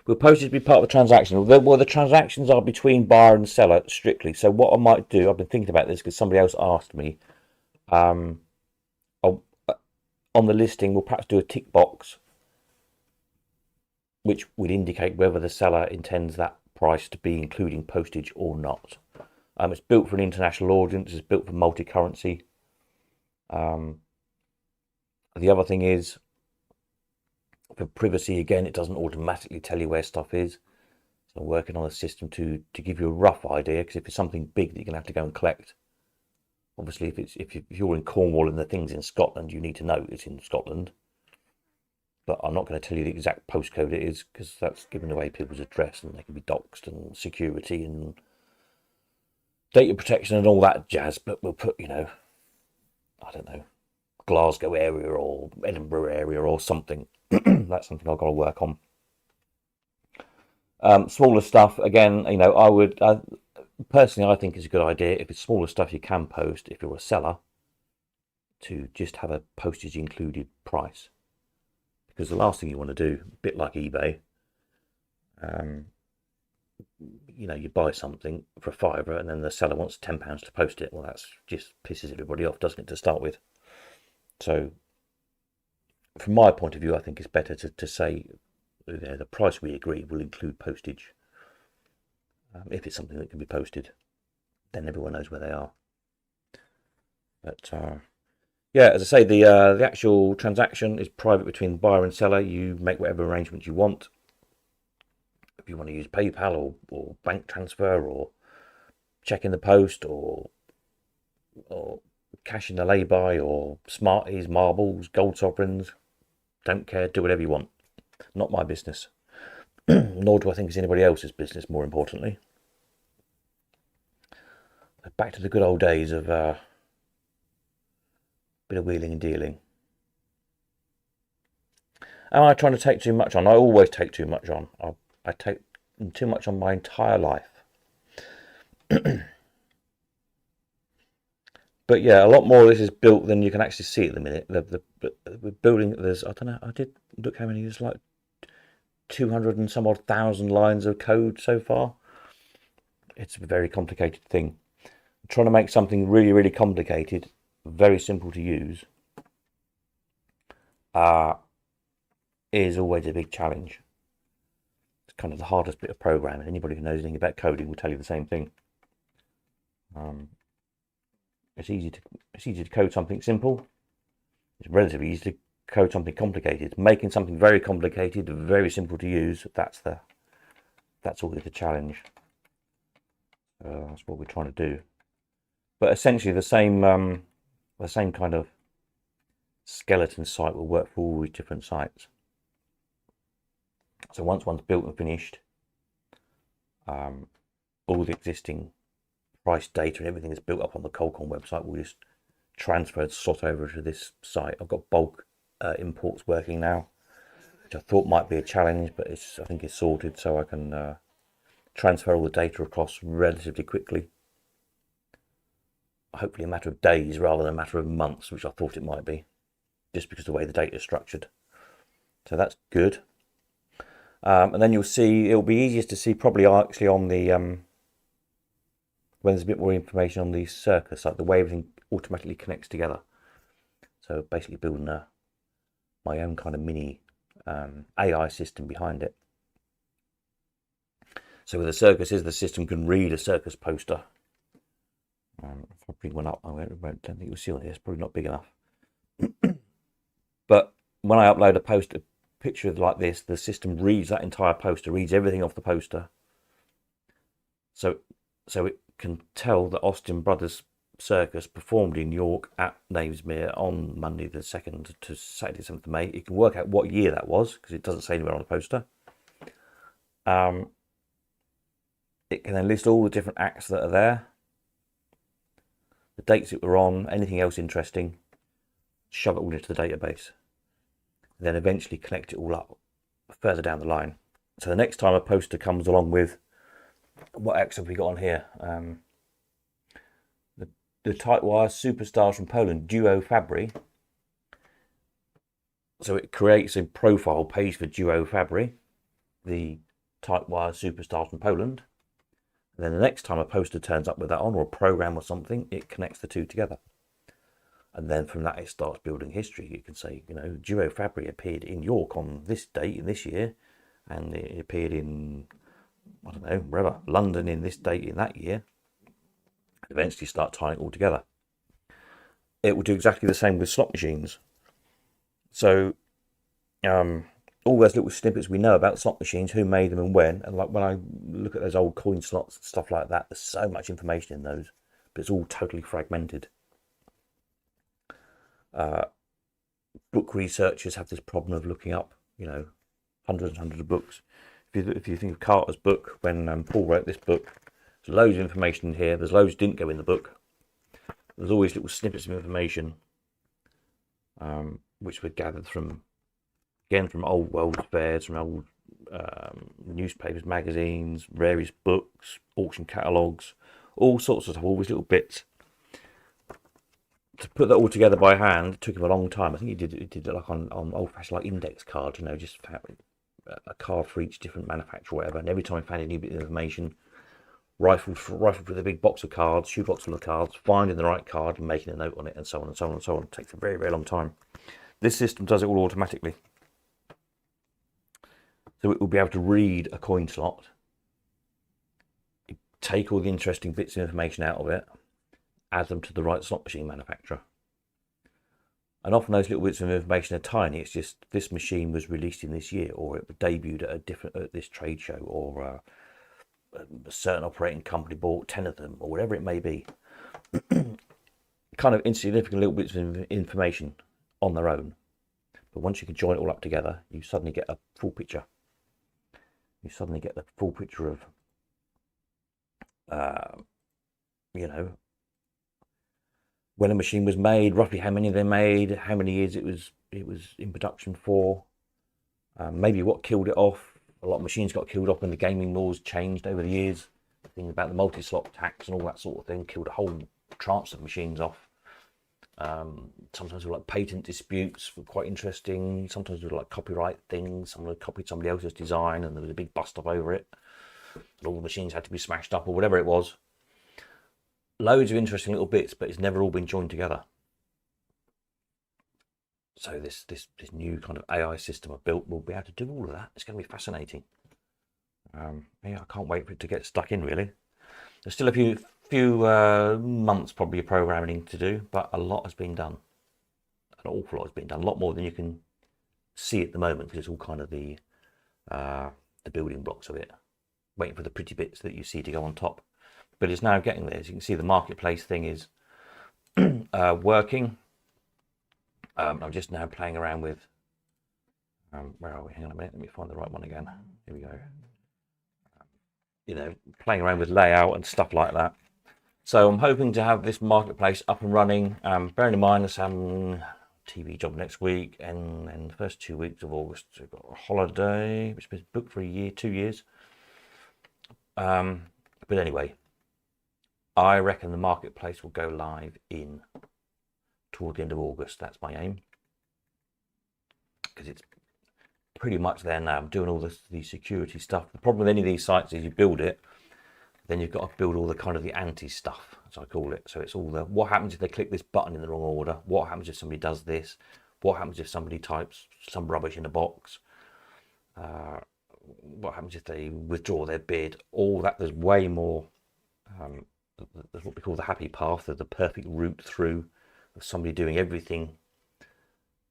Will postage be part of the transaction? Well, the transactions are between buyer and seller strictly. So what I might do, I've been thinking about this because somebody else asked me. On the listing, we'll perhaps do a tick box, which would indicate whether the seller intends that price to be including postage or not. It's built for an international audience. It's built for multi-currency. The other thing is, for privacy, again, it doesn't automatically tell you where stuff is. So I'm working on a system to give you a rough idea, because if it's something big that you're going to have to go and collect, obviously if you're in Cornwall and the thing's in Scotland, you need to know it's in Scotland. But I'm not going to tell you the exact postcode it is, because that's giving away people's address and they can be doxed, and security and data protection and all that jazz. But we'll put, I don't know, Glasgow area or Edinburgh area or something. That's something I've got to work on. Smaller stuff, again, I would personally, I think it's a good idea if it's smaller stuff you can post, if you're a seller, to just have a postage included price, because the last thing you want to do, a bit like eBay, you buy something for £5 and then the seller wants £10 to post it. Well, that's just pisses everybody off, doesn't it, to start with? So from my point of view, I think it's better to say the price we agree will include postage. If it's something that can be posted, then everyone knows where they are. But yeah, as I say, the actual transaction is private between buyer and seller. You make whatever arrangements you want. If you want to use PayPal or bank transfer or check in the post or cash in the lay-by or Smarties, marbles, gold sovereigns, don't care, do whatever you want. Not my business. Nor do I think it's anybody else's business, more importantly. Back to the good old days of bit of wheeling and dealing. Am I trying to take too much on? I always take too much on. I take too much on my entire life. But yeah, a lot more of this is built than you can actually see at the minute. We're building, there's, I don't know, I did look how many, there's like 200 and some odd thousand lines of code so far. It's a very complicated thing. Trying to make something really, really complicated, very simple to use, is always a big challenge. It's kind of the hardest bit of programming. Anybody who knows anything about coding will tell you the same thing. It's easy to code something simple. It's relatively easy to code something complicated. Making something very complicated, very simple to use, that's always the challenge. That's what we're trying to do. But essentially, the same kind of skeleton site will work for all these different sites. So once one's built and finished, all the existing price data and everything that's built up on the Qualcomm website will just transfer and slot over to this site. I've got bulk imports working now, which I thought might be a challenge, but I think it's sorted, so I can transfer all the data across relatively quickly. Hopefully a matter of days rather than a matter of months, which I thought it might be, just because of the way the data is structured. So that's good. And then you'll see, it'll be easiest to see probably actually on the, when there's a bit more information on the Circus, like the way everything automatically connects together. So basically building my own kind of mini AI system behind it. So with the Circus the system can read a Circus poster. If I bring one up, I don't think you'll see on here. It's probably not big enough. But when I upload a picture like this, the system reads that entire poster, reads everything off the poster. So it can tell that Austin Brothers Circus performed in York at Knavesmire on Monday the 2nd to Saturday the 7th of May. It can work out what year that was, because it doesn't say anywhere on the poster. It can then list all the different acts that are there, the dates it were on, anything else interesting, shove it all into the database, and then eventually connect it all up further down the line. So the next time a poster comes along with, what acts have we got on here? The Tightwire Superstars from Poland, Duo Fabry. So it creates a profile page for Duo Fabry, the Tightwire Superstars from Poland. And then the next time a poster turns up with that on, or a program or something, it connects the two together. And then from that, it starts building history. You can say, Duo Fabry appeared in York on this date in this year, and it appeared in, I don't know, wherever, London in this date in that year. Eventually start tying it all together. It will do exactly the same with slot machines. So all those little snippets we know about slot machines, who made them and when, and like when I look at those old coin slots and stuff like that, there's so much information in those, but it's all totally fragmented. Book researchers have this problem of looking up, hundreds and hundreds of books. If you think of Carter's book, when Paul wrote this book, there's loads of information in here. There's loads that didn't go in the book. There's always little snippets of information, which were gathered from old World's Fairs, from old newspapers, magazines, various books, auction catalogues, all sorts of stuff, all these little bits. To put that all together by hand, it took him a long time. I think he did it like on old-fashioned like index cards, just a card for each different manufacturer, or whatever. And every time he found a new bit of information, rifled through the big box of cards, shoebox full of cards, finding the right card and making a note on it, and so on and so on and so on. It takes a very, very long time. This system does it all automatically. So it will be able to read a coin slot, take all the interesting bits of information out of it, add them to the right slot machine manufacturer. And often those little bits of information are tiny. It's just this machine was released in this year, or it debuted at this trade show, or a certain operating company bought 10 of them, or whatever it may be. Kind of insignificant little bits of information on their own. But once you can join it all up together, you suddenly get a full picture. You suddenly get the full picture of, when a machine was made, roughly how many they made, how many years it was in production for, maybe what killed it off. A lot of machines got killed off when the gaming laws changed over the years. thing about the multi-slot tax and all that sort of thing, killed a whole tranche of machines off. Sometimes with like patent disputes were quite interesting. Sometimes with like copyright things. Someone had copied somebody else's design and there was a big bust up over it. And all the machines had to be smashed up or whatever it was. Loads of interesting little bits, but it's never all been joined together. So this new kind of AI system I've built will be able to do all of that. It's going to be fascinating. Yeah, I can't wait for it to get stuck in, really. There's still a few months probably of programming to do, but a lot has been done. An awful lot has been done. A lot more than you can see at the moment, because it's all kind of the building blocks of it, waiting for the pretty bits that you see to go on top. But it's now getting there. As you can see, the marketplace thing is working. I'm just now playing around with, where are we? Hang on a minute, let me find the right one again. Here we go. You know, playing around with layout and stuff like that. So I'm hoping to have this marketplace up and running. Bearing in mind there's some TV job next week, and the first 2 weeks of August we've got a holiday, which has been booked for a year, 2 years. But anyway, I reckon the marketplace will go live toward the end of August. That's my aim, because it's pretty much there now. I'm doing all the security stuff. The problem with any of these sites is you build it, then you've got to build all the kind of the anti stuff, as I call it. So it's all the, what happens if they click this button in the wrong order? What happens if somebody does this? What happens if somebody types some rubbish in a box? What happens if they withdraw their bid? All that. There's way more. There's what we call the happy path, of the perfect route through of somebody doing everything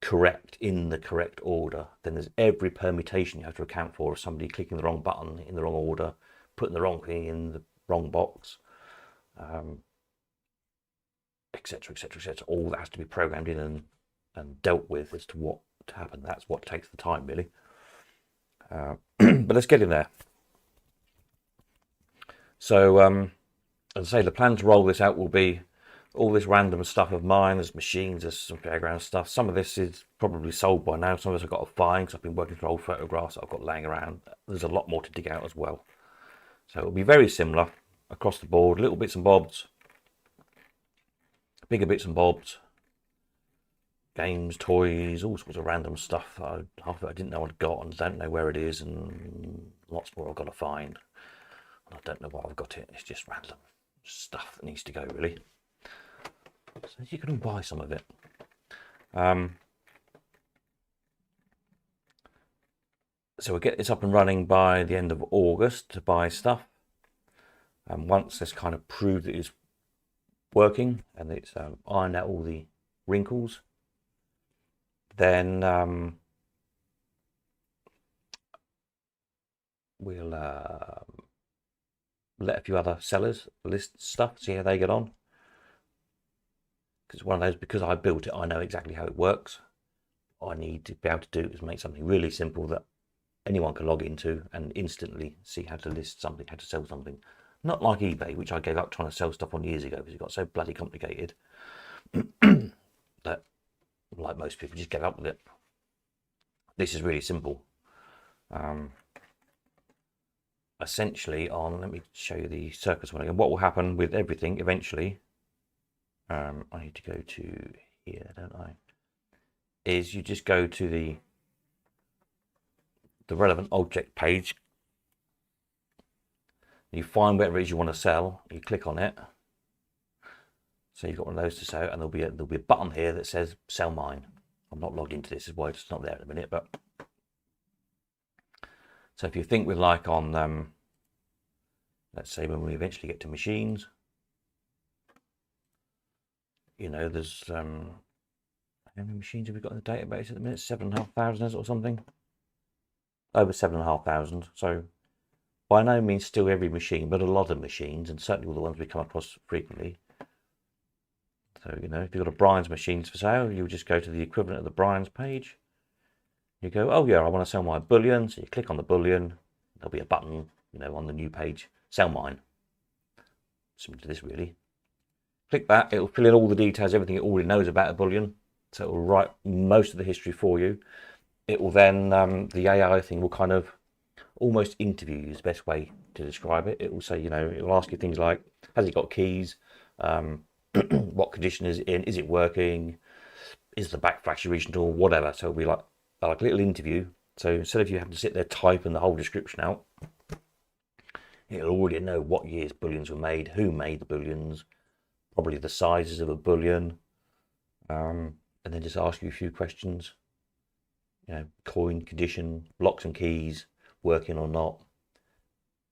correct in the correct order. Then there's every permutation you have to account for of somebody clicking the wrong button in the wrong order, putting the wrong thing in the wrong box, etc, etc, etc. All that has to be programmed in and dealt with as to what to happen. That's what takes the time, really. But let's get in there. So as I say, the plan to roll this out will be all this random stuff of mine. There's machines, there's some fairground stuff. Some of this is probably sold by now. Some of this I've got to find, because I've been working through old photographs that I've got laying around. There's a lot more to dig out as well. So it'll be very similar across the board. Little bits and bobs, bigger bits and bobs, games, toys, all sorts of random stuff. Half of it I didn't know I'd got and don't know where it is, and lots more I've got to find. And I don't know why I've got it. It's just random stuff that needs to go, really. So you can all buy some of it. So we'll get this up and running by the end of August to buy stuff. And once this kind of proved that it's working and it's ironed out all the wrinkles, then we'll let a few other sellers list stuff, see how they get on. Because it's one of those, because I built it, I know exactly how it works. All I need to be able to do is make something really simple that anyone can log into and instantly see how to list something, how to sell something. Not like eBay, which I gave up trying to sell stuff on years ago because it got so bloody complicated that, like most people, just gave up with it. This is really simple. Essentially, let me show you the circus one again. What will happen with everything eventually? I need to go to here, don't I? Is you just go to the relevant object page. You find whatever it is you want to sell. You click on it. So you've got one of those to sell, and there'll be a button here that says "Sell Mine." I'm not logged into this, is why it's not there at the minute. But so if you think with like on, let's say when we eventually get to machines. You know, there's how many machines have we got in the database at the minute? 7,500 or something. Over 7,500. So by no means still every machine, but a lot of machines, and certainly all the ones we come across frequently. So, you know, if you've got a Brian's machines for sale, you just go to the equivalent of the Brian's page. You go, oh yeah, I want to sell my bullion. So you click on the bullion. There'll be a button, you know, on the new page, sell mine. Similar to this, really. Click that, it'll fill in all the details, everything it already knows about a bullion. So it will write most of the history for you. It will then, the AI thing will kind of almost interview is the best way to describe it. It will say, you know, it will ask you things like, has it got keys? What condition is it in? Is it working? Is the backflash original? Whatever. So it'll be like a little interview. So instead of you having to sit there typing the whole description out, it'll already know what year's bullions were made, who made the bullions, probably the sizes of a bullion, and then just ask you a few questions. You know, coin condition, locks and keys, working or not.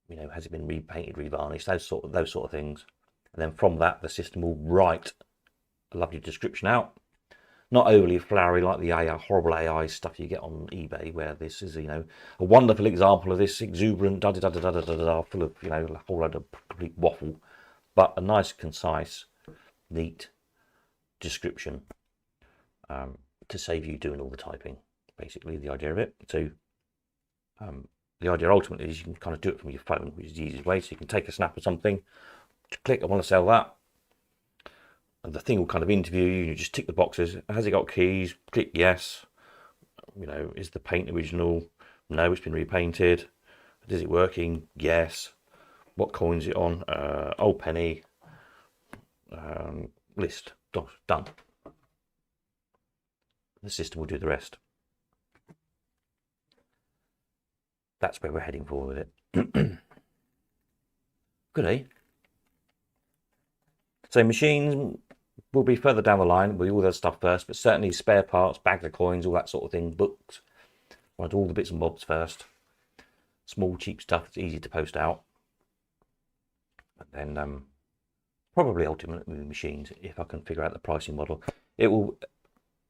You know, has it been repainted, revarnished? Those sort of things. And then from that, the system will write a lovely description out. Not overly flowery like the AI, horrible AI stuff you get on eBay, where this is, you know, a wonderful example of this exuberant da da da da da da da, full of, you know, a whole load of complete waffle, but a nice, concise, neat description to save you doing all the typing. Basically, the idea of it. So the idea ultimately is you can kind of do it from your phone, which is the easiest way. So you can take a snap of something, click, I want to sell that. And the thing will kind of interview you. You just tick the boxes. Has it got keys? Click yes. You know, is the paint original? No, it's been repainted. Is it working? Yes. What coin is it on? Old penny. List. Done. The system will do the rest. That's where we're heading for with it. Good, eh? So machines will be further down the line. We'll do all that stuff first, but certainly spare parts, bags of coins, all that sort of thing, books. I'll do all the bits and bobs first. Small, cheap stuff that's easy to post out. And then probably ultimately machines, if I can figure out the pricing model. It will,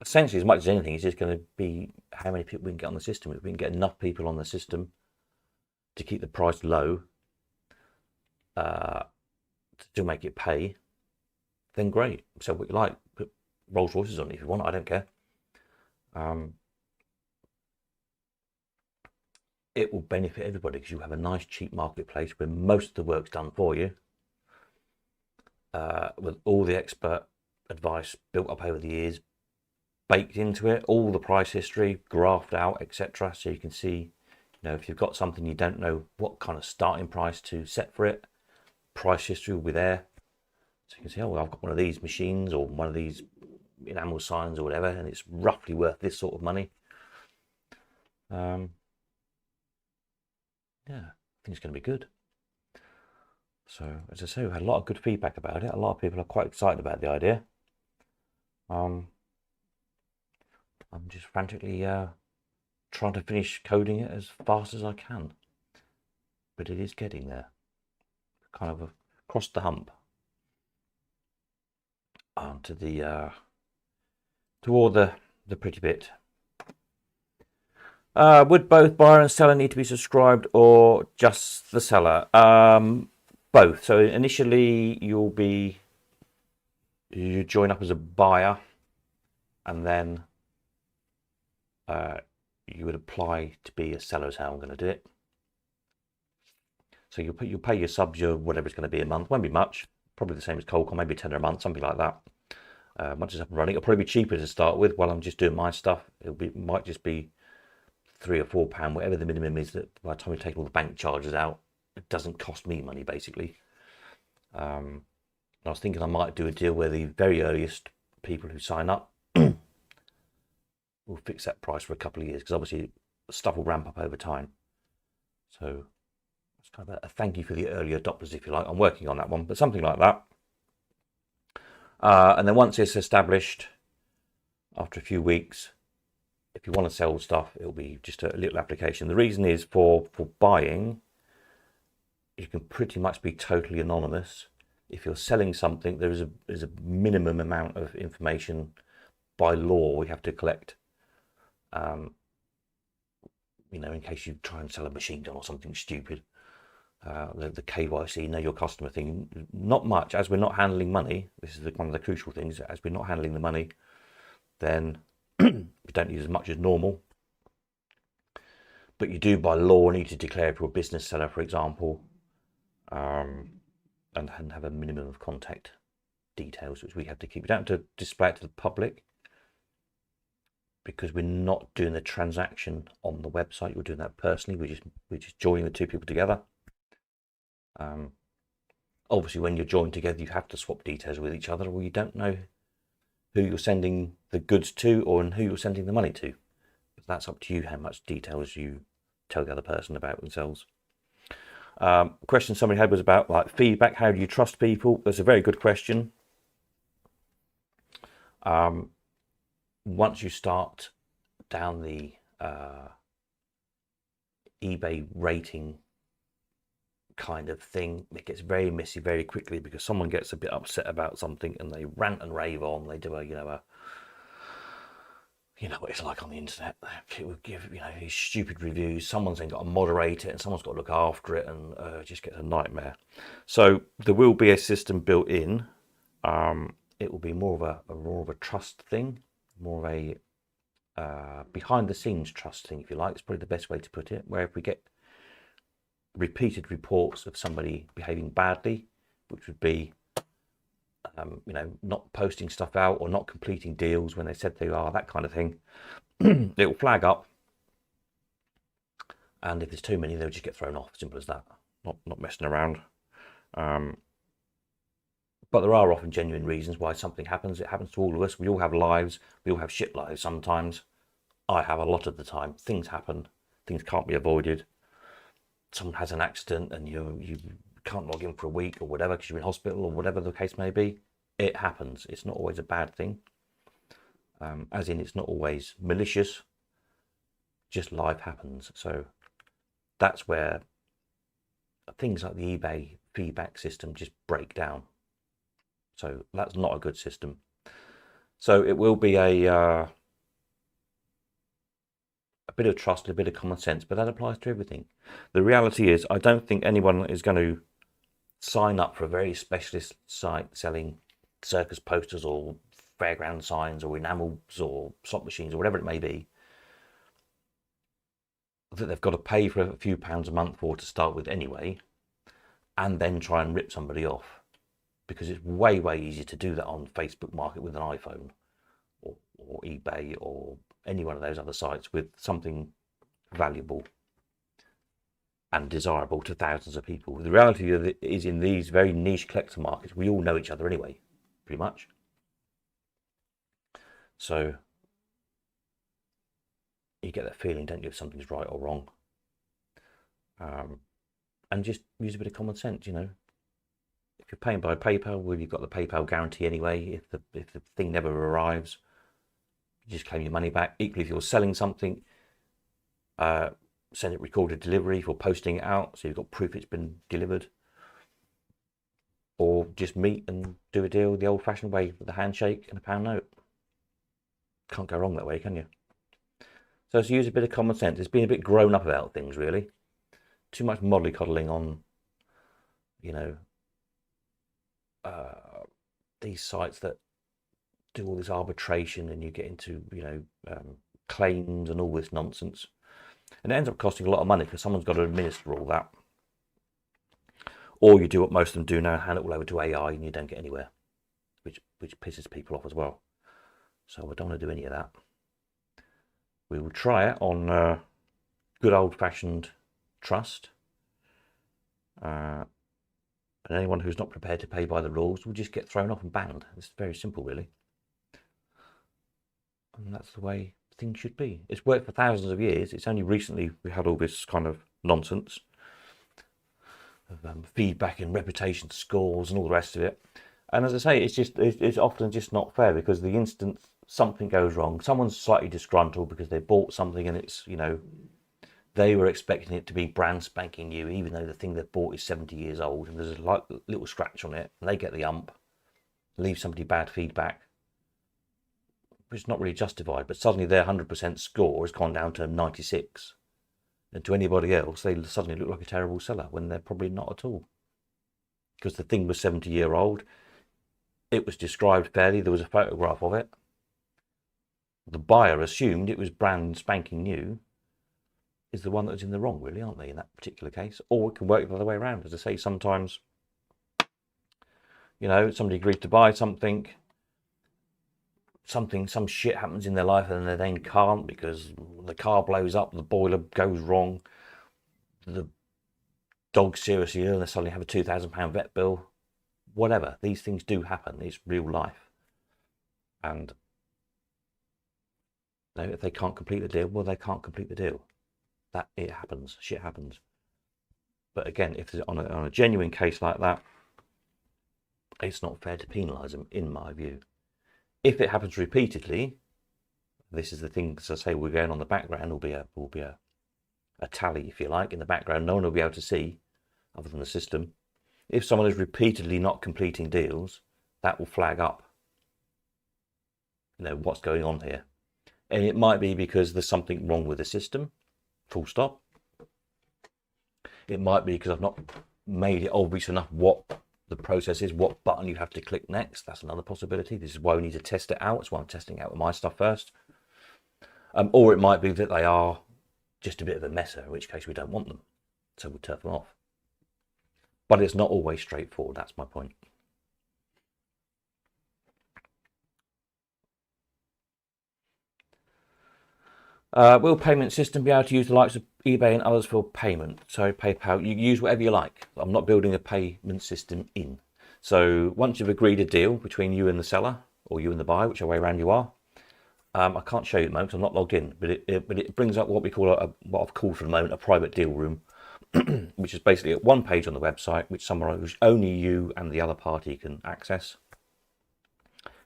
essentially, as much as anything, it's just going to be how many people we can get on the system. If we can get enough people on the system to keep the price low, to make it pay, then great. So what you like, put Rolls Royces on it if you want, I don't care. It will benefit everybody because you have a nice cheap marketplace where most of the work's done for you, with all the expert advice built up over the years baked into it, all the price history graphed out, etc. So you can see, you know, if you've got something you don't know what kind of starting price to set for it, price history will be there. So you can see, oh, well, I've got one of these machines or one of these enamel signs or whatever, and it's roughly worth this sort of money. Yeah, I think it's going to be good. So, as I say, we had a lot of good feedback about it. A lot of people are quite excited about the idea. I'm just frantically trying to finish coding it as fast as I can. But it is getting there. Kind of across the hump. Onto the toward the pretty bit. Would both buyer and seller need to be subscribed or just the seller? Both. So initially you join up as a buyer, and then you would apply to be a seller, is how I'm going to do it. So you'll pay your subs, your whatever it's going to be a month. Won't be much. Probably the same as Coldcon, maybe £10 a month, something like that. Once it's up and running, it'll probably be cheaper to start with while I'm just doing my stuff. Might just be £3 or £4, whatever the minimum is, that by the time we take all the bank charges out, it doesn't cost me money, basically. I was thinking I might do a deal where the very earliest people who sign up will fix that price for a couple of years, because obviously stuff will ramp up over time. So it's kind of a thank you for the early adopters, if you like. I'm working on that one, but something like that. And then once it's established, after a few weeks, if you want to sell stuff, it'll be just a little application. The reason is for buying, you can pretty much be totally anonymous. If you're selling something, there's a minimum amount of information by law we have to collect. You know, in case you try and sell a machine gun or something stupid. The KYC, know your customer thing, not much. As we're not handling money, this is one of the crucial things, as we're not handling the money, then we don't use as much as normal. But you do by law need to declare if you're a business seller, for example, and have a minimum of contact details, which we have to keep. We don't have to display it to the public, because we're not doing the transaction on the website. You're doing that personally. We're just joining the two people together. Obviously, when you're joined together, you have to swap details with each other, or you don't know who you're sending the goods to or who you're sending the money to. But that's up to you how much details you tell the other person about themselves. Question somebody had was about like feedback. How do you trust people? That's a very good question. Once you start down the eBay rating kind of thing, it gets very messy very quickly, because someone gets a bit upset about something and they rant and rave on. They do a, you know what it's like on the internet. People give, these stupid reviews. Someone's then got to moderate it, and someone's got to look after it, and it just gets a nightmare. So there will be a system built in. It will be more of a trust thing, more of a behind the scenes trust thing, if you like. It's probably the best way to put it. Where if we get repeated reports of somebody behaving badly, which would be not posting stuff out or not completing deals when they said they are, that kind of thing, it will flag up, and if there's too many, they'll just get thrown off. Simple as that. Not messing around. But there are often genuine reasons why something happens. It happens to all of us. We all have lives. We all have shit lives sometimes. I have a lot of the time. Things happen. Things can't be avoided. Someone has an accident and you can't log in for a week or whatever because you're in hospital or whatever the case may be. It happens. It's not always a bad thing. As in, it's not always malicious. Just life happens. So that's where things like the eBay feedback system just break down. So that's not a good system. So it will be a bit of trust, a bit of common sense, but that applies to everything. The reality is, I don't think anyone is going to sign up for a very specialist site selling circus posters or fairground signs or enamels or slot machines or whatever it may be, that they've got to pay for a few pounds a month for to start with anyway, and then try and rip somebody off. Because it's way easier to do that on Facebook Market with an iPhone or eBay or any one of those other sites with something valuable and desirable to thousands of people. The reality of it is, in these very niche collector markets, we all know each other anyway, pretty much. So you get that feeling, don't you, if something's right or wrong. And just use a bit of common sense, If you're paying by PayPal, well, you've got the PayPal guarantee anyway. If the thing never arrives, you just claim your money back. Equally, if you're selling something, send it recorded delivery for posting it out, so you've got proof it's been delivered. Or just meet and do a deal the old-fashioned way with a handshake and a pound note. Can't go wrong that way, can you? So use a bit of common sense. It's been a bit grown up about things, really. Too much mollycoddling on, these sites that do all this arbitration, and you get into claims and all this nonsense, and it ends up costing a lot of money because someone's got to administer all that. Or you do what most of them do now, hand it all over to AI, and you don't get anywhere, which pisses people off as well. So I don't want to do any of that. We will try it on good old-fashioned trust. And anyone who's not prepared to pay by the rules will just get thrown off and banned. It's very simple, really. And that's the way things should be. It's worked for thousands of years. It's only recently we had all this kind of nonsense of feedback and reputation scores and all the rest of it. And as I say, it's often just not fair, because the instant something goes wrong, someone's slightly disgruntled because they bought something and it's, they were expecting it to be brand spanking new, even though the thing they've bought is 70 years old, and there's a little scratch on it, and they get the ump, leave somebody bad feedback, which is not really justified, but suddenly their 100% score has gone down to 96. And to anybody else, they suddenly look like a terrible seller when they're probably not at all. Because the thing was 70-year-old, it was described fairly, there was a photograph of it. The buyer assumed it was brand spanking new, is the one that's in the wrong, really, aren't they, in that particular case? Or it can work the other way around. As I say, sometimes, somebody agrees to buy something, some shit happens in their life and they then can't because the car blows up, the boiler goes wrong, the dog's seriously ill and they suddenly have a £2,000 vet bill, whatever. These things do happen. It's real life. And if they can't complete the deal, well, they can't complete the deal. That it happens. Shit happens. But again, if it's on a genuine case like that, it's not fair to penalise them, in my view. If it happens repeatedly, this is the thing. As I say, we're going on the background. Will be a tally, if you like, in the background. No one will be able to see, other than the system. If someone is repeatedly not completing deals, that will flag up. What's going on here, and it might be because there's something wrong with the system. Full stop. It might be because I've not made it obvious enough what the process is, what button you have to click next. That's another possibility. This is why we need to test it out. That's why I'm testing it out with my stuff first. Or it might be that they are just a bit of a messer, in which case we don't want them. So we'll turf them off. But it's not always straightforward. That's my point. Will payment system be able to use the likes of eBay and others for payment? So PayPal, you use whatever you like. I'm not building a payment system in. So once you've agreed a deal between you and the seller, or you and the buyer, whichever way around you are, I can't show you at the moment because I'm not logged in, but it brings up what we call what I've called for the moment a private deal room, which is basically one page on the website which only you and the other party can access.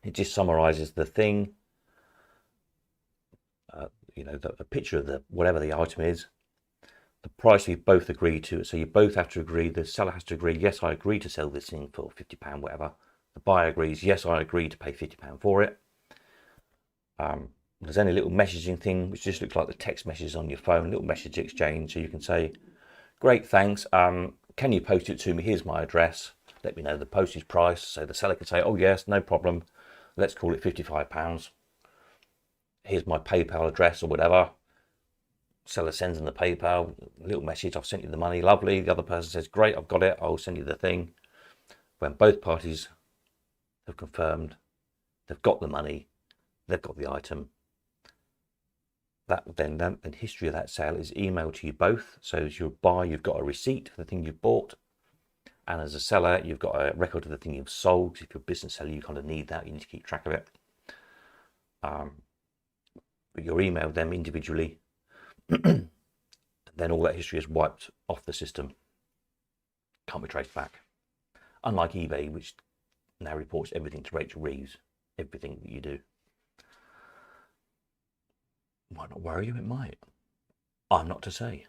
It just summarizes the thing. A picture of whatever the item is, the price you've both agreed to. So you both have to agree. The seller has to agree, yes, I agree to sell this thing for £50, whatever. The buyer agrees, yes, I agree to pay £50 for it. There's only a little messaging thing, which just looks like the text messages on your phone, little message exchange. So you can say, great, thanks. Can you post it to me? Here's my address. Let me know the postage price. So the seller can say, oh, yes, no problem. Let's call it £55. Here's my PayPal address or whatever. Seller sends them the PayPal, little message, I've sent you the money, lovely. The other person says, great, I've got it, I'll send you the thing. When both parties have confirmed, they've got the money, they've got the item, then history of that sale is emailed to you both. So as your buyer, you've got a receipt for the thing you've bought. And as a seller, you've got a record of the thing you've sold. If you're a business seller, you kind of need that. You need to keep track of it. But you're emailed them individually, then all that history is wiped off the system. Can't be traced back. Unlike eBay, which now reports everything to Rachel Reeves, everything that you do. Might not worry you, it might. I'm not to say.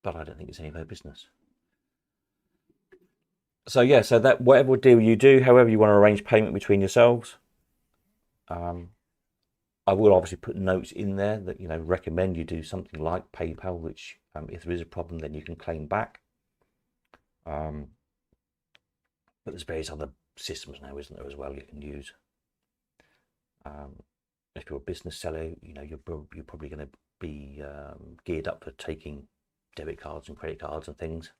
But I don't think it's any of their business. So yeah, so that whatever deal you do, however you want to arrange payment between yourselves, I will obviously put notes in there that recommend you do something like PayPal, which if there is a problem, then you can claim back. But there's various other systems now, isn't there, as well, you can use. If you're a business seller, you're probably going to be geared up for taking debit cards and credit cards and things.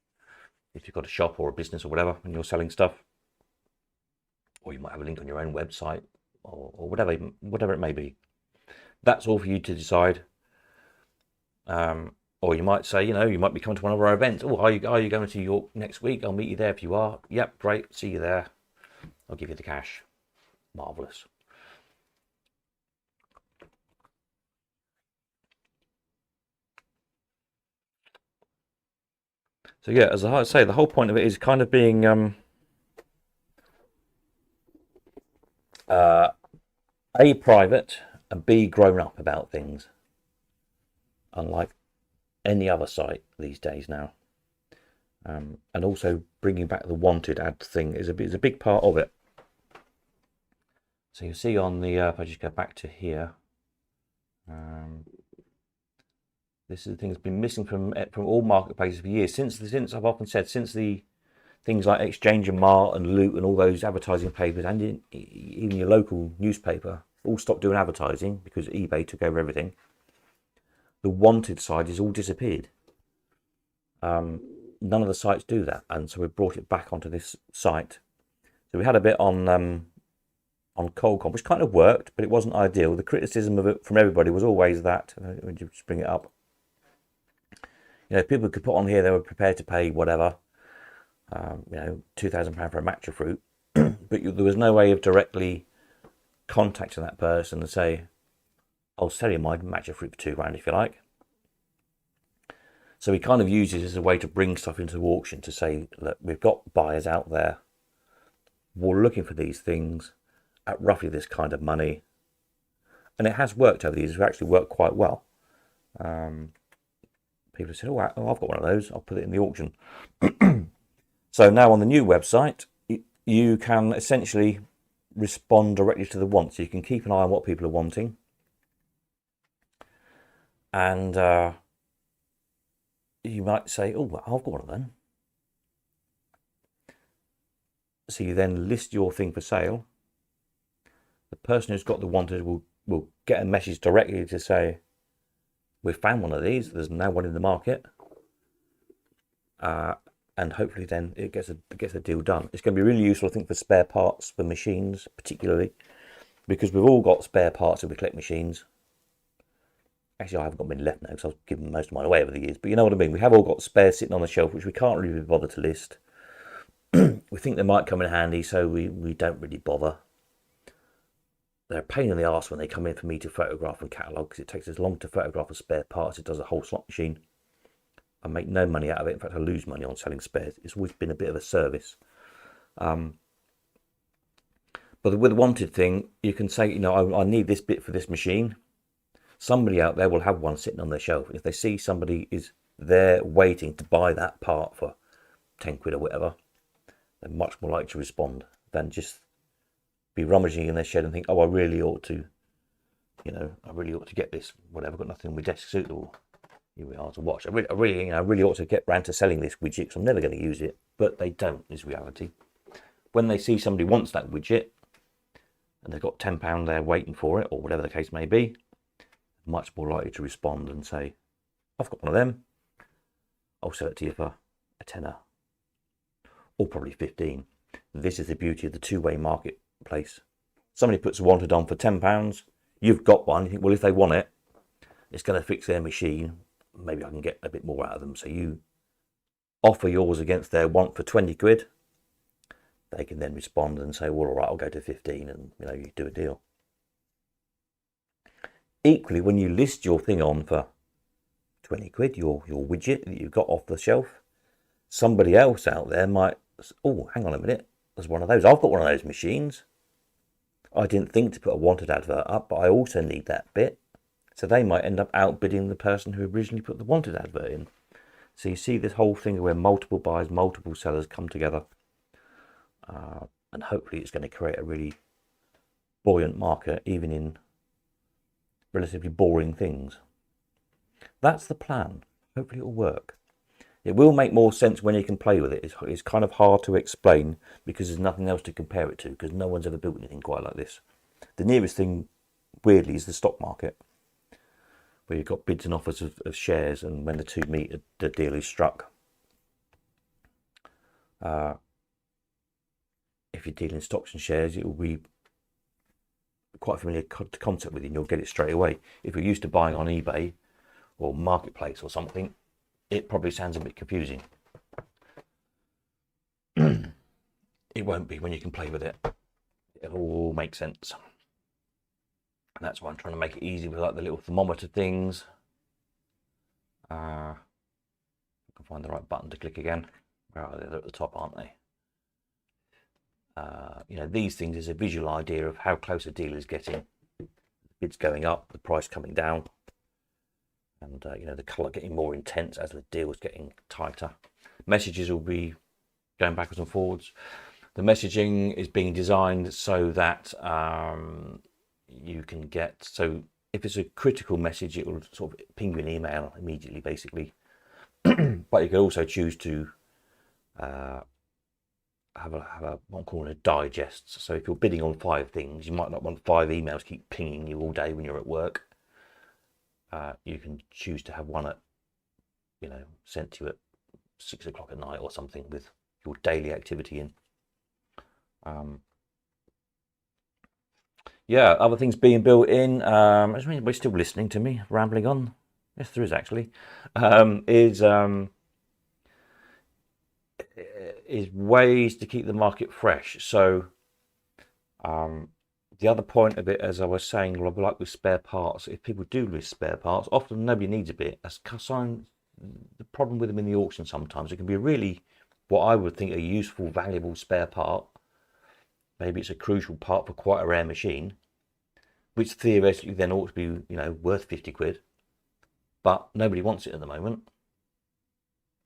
If you've got a shop or a business or whatever and you're selling stuff, or you might have a link on your own website or whatever it may be. That's all for you to decide. Or you might say, you might be coming to one of our events. Oh, are you going to York next week? I'll meet you there if you are. Yep, great. See you there. I'll give you the cash. Marvelous. So yeah, as I say, the whole point of it is kind of being A, private, and B, grown up about things, unlike any other site these days now. And also bringing back the wanted ad thing is a big part of it. So you see on the if I just go back to here, this is the thing that's been missing from all marketplaces for years. Since I've often said, since the things like Exchange and Mart and Loot and all those advertising papers, and even your local newspaper, all stopped doing advertising because eBay took over everything. The wanted side has all disappeared. None of the sites do that, and so we brought it back onto this site. So we had a bit on on Qualcomm, which kind of worked, but it wasn't ideal. The criticism of it from everybody was always that, when you just bring it up, people could put on here they were prepared to pay whatever, £2,000 for a matcha fruit, but there was no way of directly contacting that person and say, I'll sell you my matcha fruit for £2,000 if you like. So he kind of uses it as a way to bring stuff into auction to say, look, we've got buyers out there. We're looking for these things at roughly this kind of money. And it has worked over the years. It's actually worked quite well. People have said, oh, I've got one of those. I'll put it in the auction. So now on the new website, you can essentially respond directly to the want. So you can keep an eye on what people are wanting. And you might say, oh, well, I've got one of them. So you then list your thing for sale. The person who's got the wanted will get a message directly to say, we've found one of these. There's now one in the market. And hopefully then it gets a deal done. It's going to be really useful, I think, for spare parts for machines, particularly, because we've all got spare parts if we collect machines. Actually, I haven't got many left now because I've given most of mine away over the years. But you know what I mean? We have all got spares sitting on the shelf, which we can't really bother to list. We think they might come in handy, so we don't really bother. They're a pain in the arse when they come in for me to photograph and catalogue, because it takes as long to photograph a spare part as it does a whole slot machine. I make no money out of it. In fact, I lose money on selling spares. It's always been a bit of a service. But with the wanted thing, you can say, I need this bit for this machine. Somebody out there will have one sitting on their shelf. If they see somebody is there waiting to buy that part for 10 quid or whatever, they're much more likely to respond than just be rummaging in their shed and think, oh, I really ought to get this, whatever. I've got nothing on my desk suitable. Here we are to watch. I really ought to get round to selling this widget because I'm never going to use it. But they don't, is reality. When they see somebody wants that widget and they've got £10 there waiting for it, or whatever the case may be, much more likely to respond and say, I've got one of them. I'll sell it to you for a tenner, or probably 15. This is the beauty of the two-way marketplace. Somebody puts a wanted on for £10. You've got one. You think, well, if they want it, it's going to fix their machine. Maybe I can get a bit more out of them. So you offer yours against their want for 20 quid. They can then respond and say, well, all right, I'll go to 15, and you do a deal. Equally, when you list your thing on for 20 quid, your widget that you've got off the shelf, somebody else out there might, oh, hang on a minute, there's one of those. I've got one of those machines. I didn't think to put a wanted advert up, but I also need that bit. So they might end up outbidding the person who originally put the wanted advert in. So you see this whole thing where multiple buyers, multiple sellers come together. And hopefully it's going to create a really buoyant market, even in relatively boring things. That's the plan. Hopefully it'll work. It will make more sense when you can play with it. It's kind of hard to explain because there's nothing else to compare it to, because no one's ever built anything quite like this. The nearest thing, weirdly, is the stock market, where you've got bids and offers of shares, and when the two meet, the deal is struck. If you're dealing stocks and shares, it will be quite familiar concept with you, and you'll get it straight away. If you're used to buying on eBay or Marketplace or something, it probably sounds a bit confusing. It won't be when you can play with it. It'll all make sense. And that's why I'm trying to make it easy with like the little thermometer things. I can find the right button to click again. Where are they? They're at the top, aren't they? These things is a visual idea of how close a deal is getting. The bid's going up, the price coming down, and the colour getting more intense as the deal is getting tighter. Messages will be going backwards and forwards. The messaging is being designed so that you can get, so if it's a critical message, it will sort of ping you an email immediately, basically. But you can also choose to have a what I'm calling a digest. So if you're bidding on 5 things, you might not want 5 emails keep pinging you all day when you're at work. You can choose to have one at, sent to you at 6 o'clock at night or something with your daily activity in. Yeah, other things being built in. I mean, we're still listening to me rambling on. Yes, there is actually. Is ways to keep the market fresh. So the other point of it, as I was saying, like with spare parts, if people do list spare parts, often nobody needs a bit. That's the problem with them in the auction. Sometimes it can be really what I would think a useful, valuable spare part. Maybe it's a crucial part for quite a rare machine, which theoretically then ought to be, you know, worth 50 quid. But nobody wants it at the moment,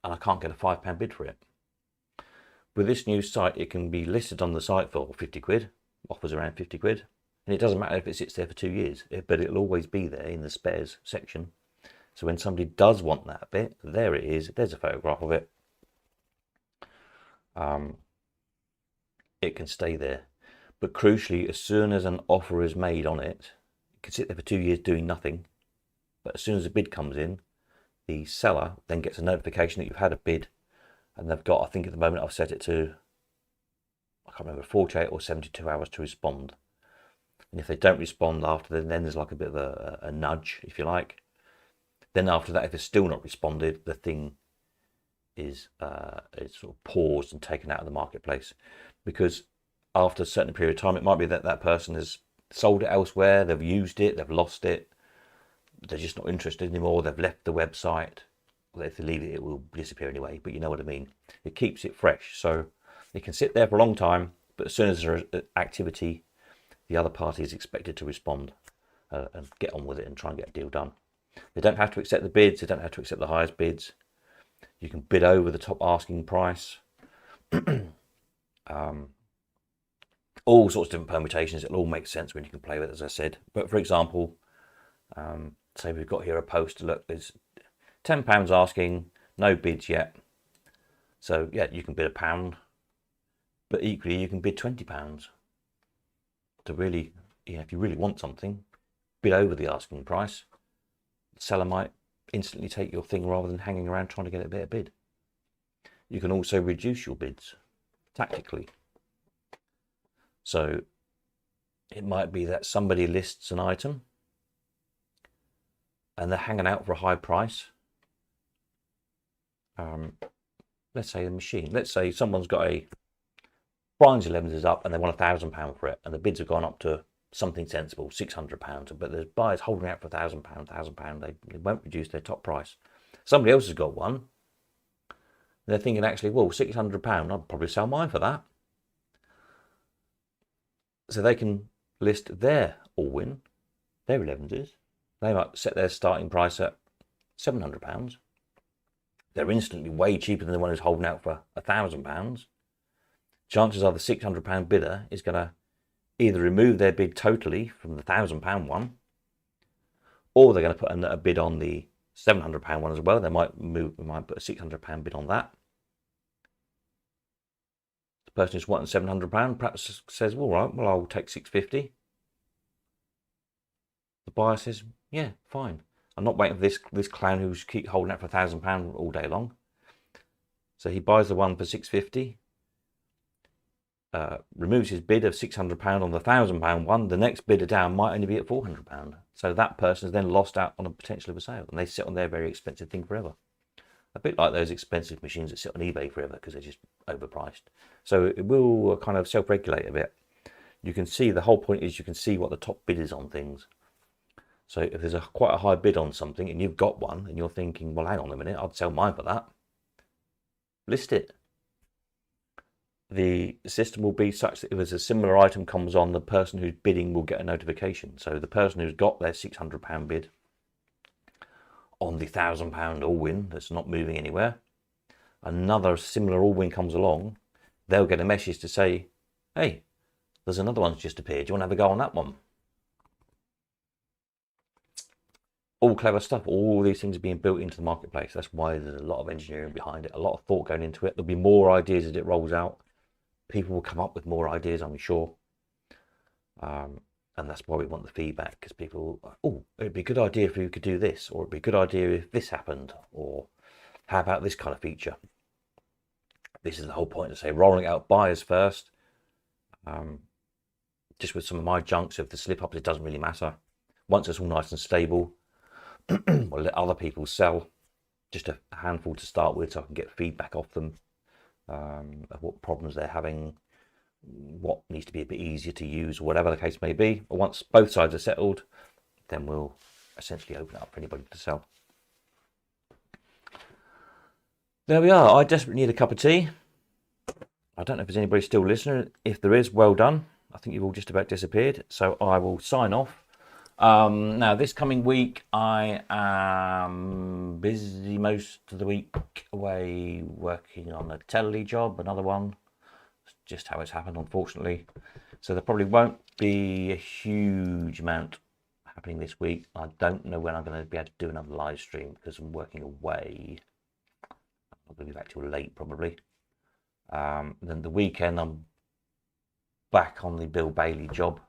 and I can't get a £5 bid for it. With this new site, it can be listed on the site for 50 quid, offers around 50 quid, and it doesn't matter if it sits there for 2 years, but it'll always be there in the spares section. So when somebody does want that bit, there it is, there's a photograph of it. It can stay there. But crucially, as soon as an offer is made on it, it can sit there for 2 years doing nothing, but as soon as a bid comes in, the seller then gets a notification that you've had a bid, and they've got, I think at the moment I've set it to, I can't remember, 48 or 72 hours to respond. And if they don't respond after, then there's like a bit of a nudge, if you like. Then after that, if it's still not responded, the thing is sort of paused and taken out of the marketplace. Because after a certain period of time, it might be that that person has sold it elsewhere, they've used it, they've lost it, they're just not interested anymore, they've left the website. Well, if they leave it, it will disappear anyway, but you know what I mean. It keeps it fresh, so it can sit there for a long time, but as soon as there's activity, the other party is expected to respond and get on with it and try and get a deal done. They don't have to accept the bids, they don't have to accept the highest bids. You can bid over the top asking price. All sorts of different permutations. It'll all make sense when you can play with it, as I said. But for example, say we've got here a poster. Look, there's £10 asking, no bids yet. So yeah, you can bid £1, but equally you can bid £20 to really, you know, if you really want something, bid over the asking price. The seller might instantly take your thing rather than hanging around trying to get a better bid. You can also reduce your bids tactically. So it might be that somebody lists an item and they're hanging out for a high price. Let's say a machine. Let's say someone's got a Brian's 11s is up and they want £1,000 for it, and the bids have gone up to something sensible, £600, but there's buyers holding out for £1,000. They won't reduce their top price. Somebody else has got one. They're thinking, actually, well, £600, I'd probably sell mine for that. So they can list their Allwyn, their 11s. They might set their starting price at £700. They're instantly way cheaper than the one who's holding out for £1,000. Chances are the £600 bidder is going to either remove their bid totally from the £1,000 one, or they're going to put a bid on the £700 one as well. They might put a £600 bid on that. The person who's wanting £700 perhaps says, all right, well, I'll take £650. The buyer says, yeah, fine. I'm not waiting for this clown who's keep holding out for £1,000 all day long. So he buys the one for £650. Removes his bid of £600 on the £1,000 one. The next bidder down might only be at £400. So that person is then lost out on a potential of a sale, and they sit on their very expensive thing forever. A bit like those expensive machines that sit on eBay forever because they're just overpriced. So it will kind of self-regulate a bit. You can see, the whole point is you can see what the top bid is on things. So if there's quite a high bid on something and you've got one and you're thinking, well, hang on a minute, I'd sell mine for that. List it. The system will be such that if there's a similar item comes on, the person who's bidding will get a notification. So the person who's got their £600 bid on the £1,000 Allwyn that's not moving anywhere, another similar Allwyn comes along, they'll get a message to say, hey, there's another one that's just appeared. Do you want to have a go on that one? All clever stuff. All these things are being built into the marketplace. That's why there's a lot of engineering behind it, a lot of thought going into it. There'll be more ideas as it rolls out. People will come up with more ideas, I'm sure. And that's why we want the feedback, because people, oh, it'd be a good idea if we could do this, or it'd be a good idea if this happened, or how about this kind of feature? This is the whole point, to say rolling out buyers first, just with some of my junk. So if the slip ups, it doesn't really matter. Once it's all nice and stable, we'll let other people sell. Just a handful to start with, so I can get feedback off them of what problems they're having, what needs to be a bit easier to use, or whatever the case may be. But once both sides are settled, then we'll essentially open it up for anybody to sell. There we are. I desperately need a cup of tea. I don't know if there's anybody still listening. If there is, well done. I think you've all just about disappeared. So I will sign off. Now, this coming week, I am busy most of the week away working on a telly job, another one. It's just how it's happened, unfortunately. So there probably won't be a huge amount happening this week. I don't know when I'm going to be able to do another live stream because I'm working away. I'm going to be back till late, probably. Then the weekend, I'm back on the Bill Bailey job.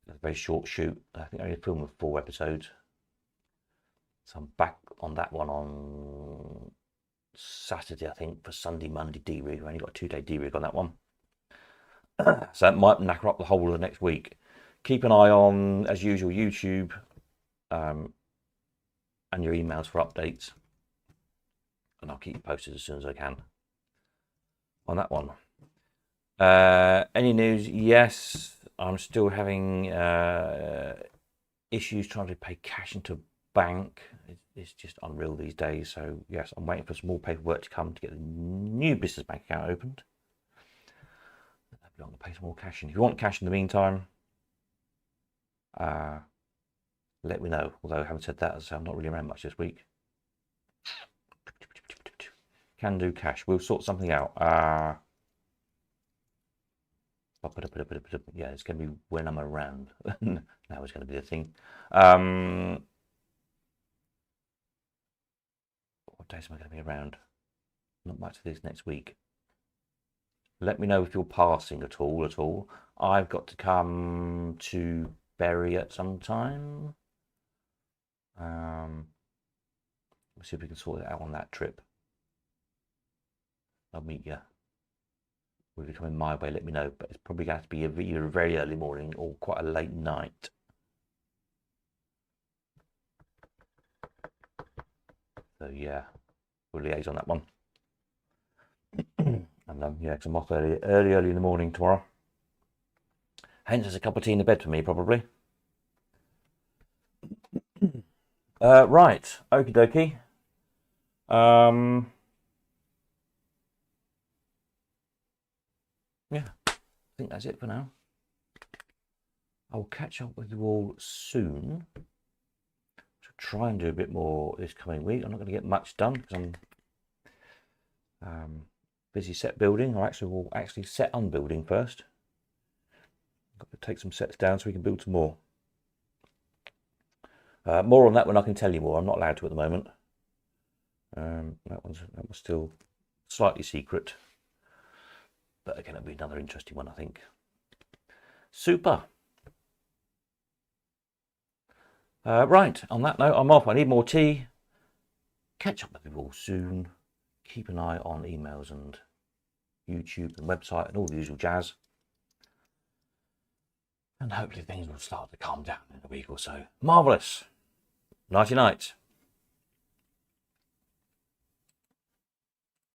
A very short shoot. I think I only filmed with 4 episodes. So I'm back on that one on Saturday, I think, for Sunday, Monday D-Rig. I've only got a 2-day D-Rig on that one. So that might knacker up the whole of the next week. Keep an eye on, as usual, YouTube and your emails for updates. And I'll keep you posted as soon as I can on that one. Any news? Yes, I'm still having issues trying to pay cash into a bank. It's just unreal these days. So yes, I'm waiting for some more paperwork to come to get the new business bank account opened. I'm going to pay some more cash in. If you want cash in the meantime, let me know. Although I haven't said that, as I'm not really around much this week. Can do cash. We'll sort something out. Yeah, it's going to be when I'm around. Now it's going to be the thing. What days am I going to be around? Not much of this next week. Let me know if you're passing at all. I've got to come to Bury at some time. We'll see if we can sort it out on that trip. I'll meet you. If you're coming my way, let me know. But it's probably going to have to be either a very early morning or quite a late night. So yeah, we'll liaise on that one. And yeah, because I'm off early in the morning tomorrow. Hence, there's a cup of tea in the bed for me, probably. Right, okie dokie. Yeah, I think that's it for now. I'll catch up with you all soon. To try and do a bit more this coming week. I'm not going to get much done because I'm busy set building. I will actually set unbuilding first. I've got to take some sets down so we can build some more. More on that when I can tell you more. I'm not allowed to at the moment. That was still slightly secret. But again, it'll be another interesting one, I think. Super. Right, on that note, I'm off. I need more tea. Catch up with you all soon. Keep an eye on emails and YouTube and website and all the usual jazz. And hopefully things will start to calm down in a week or so. Marvellous. Nighty night.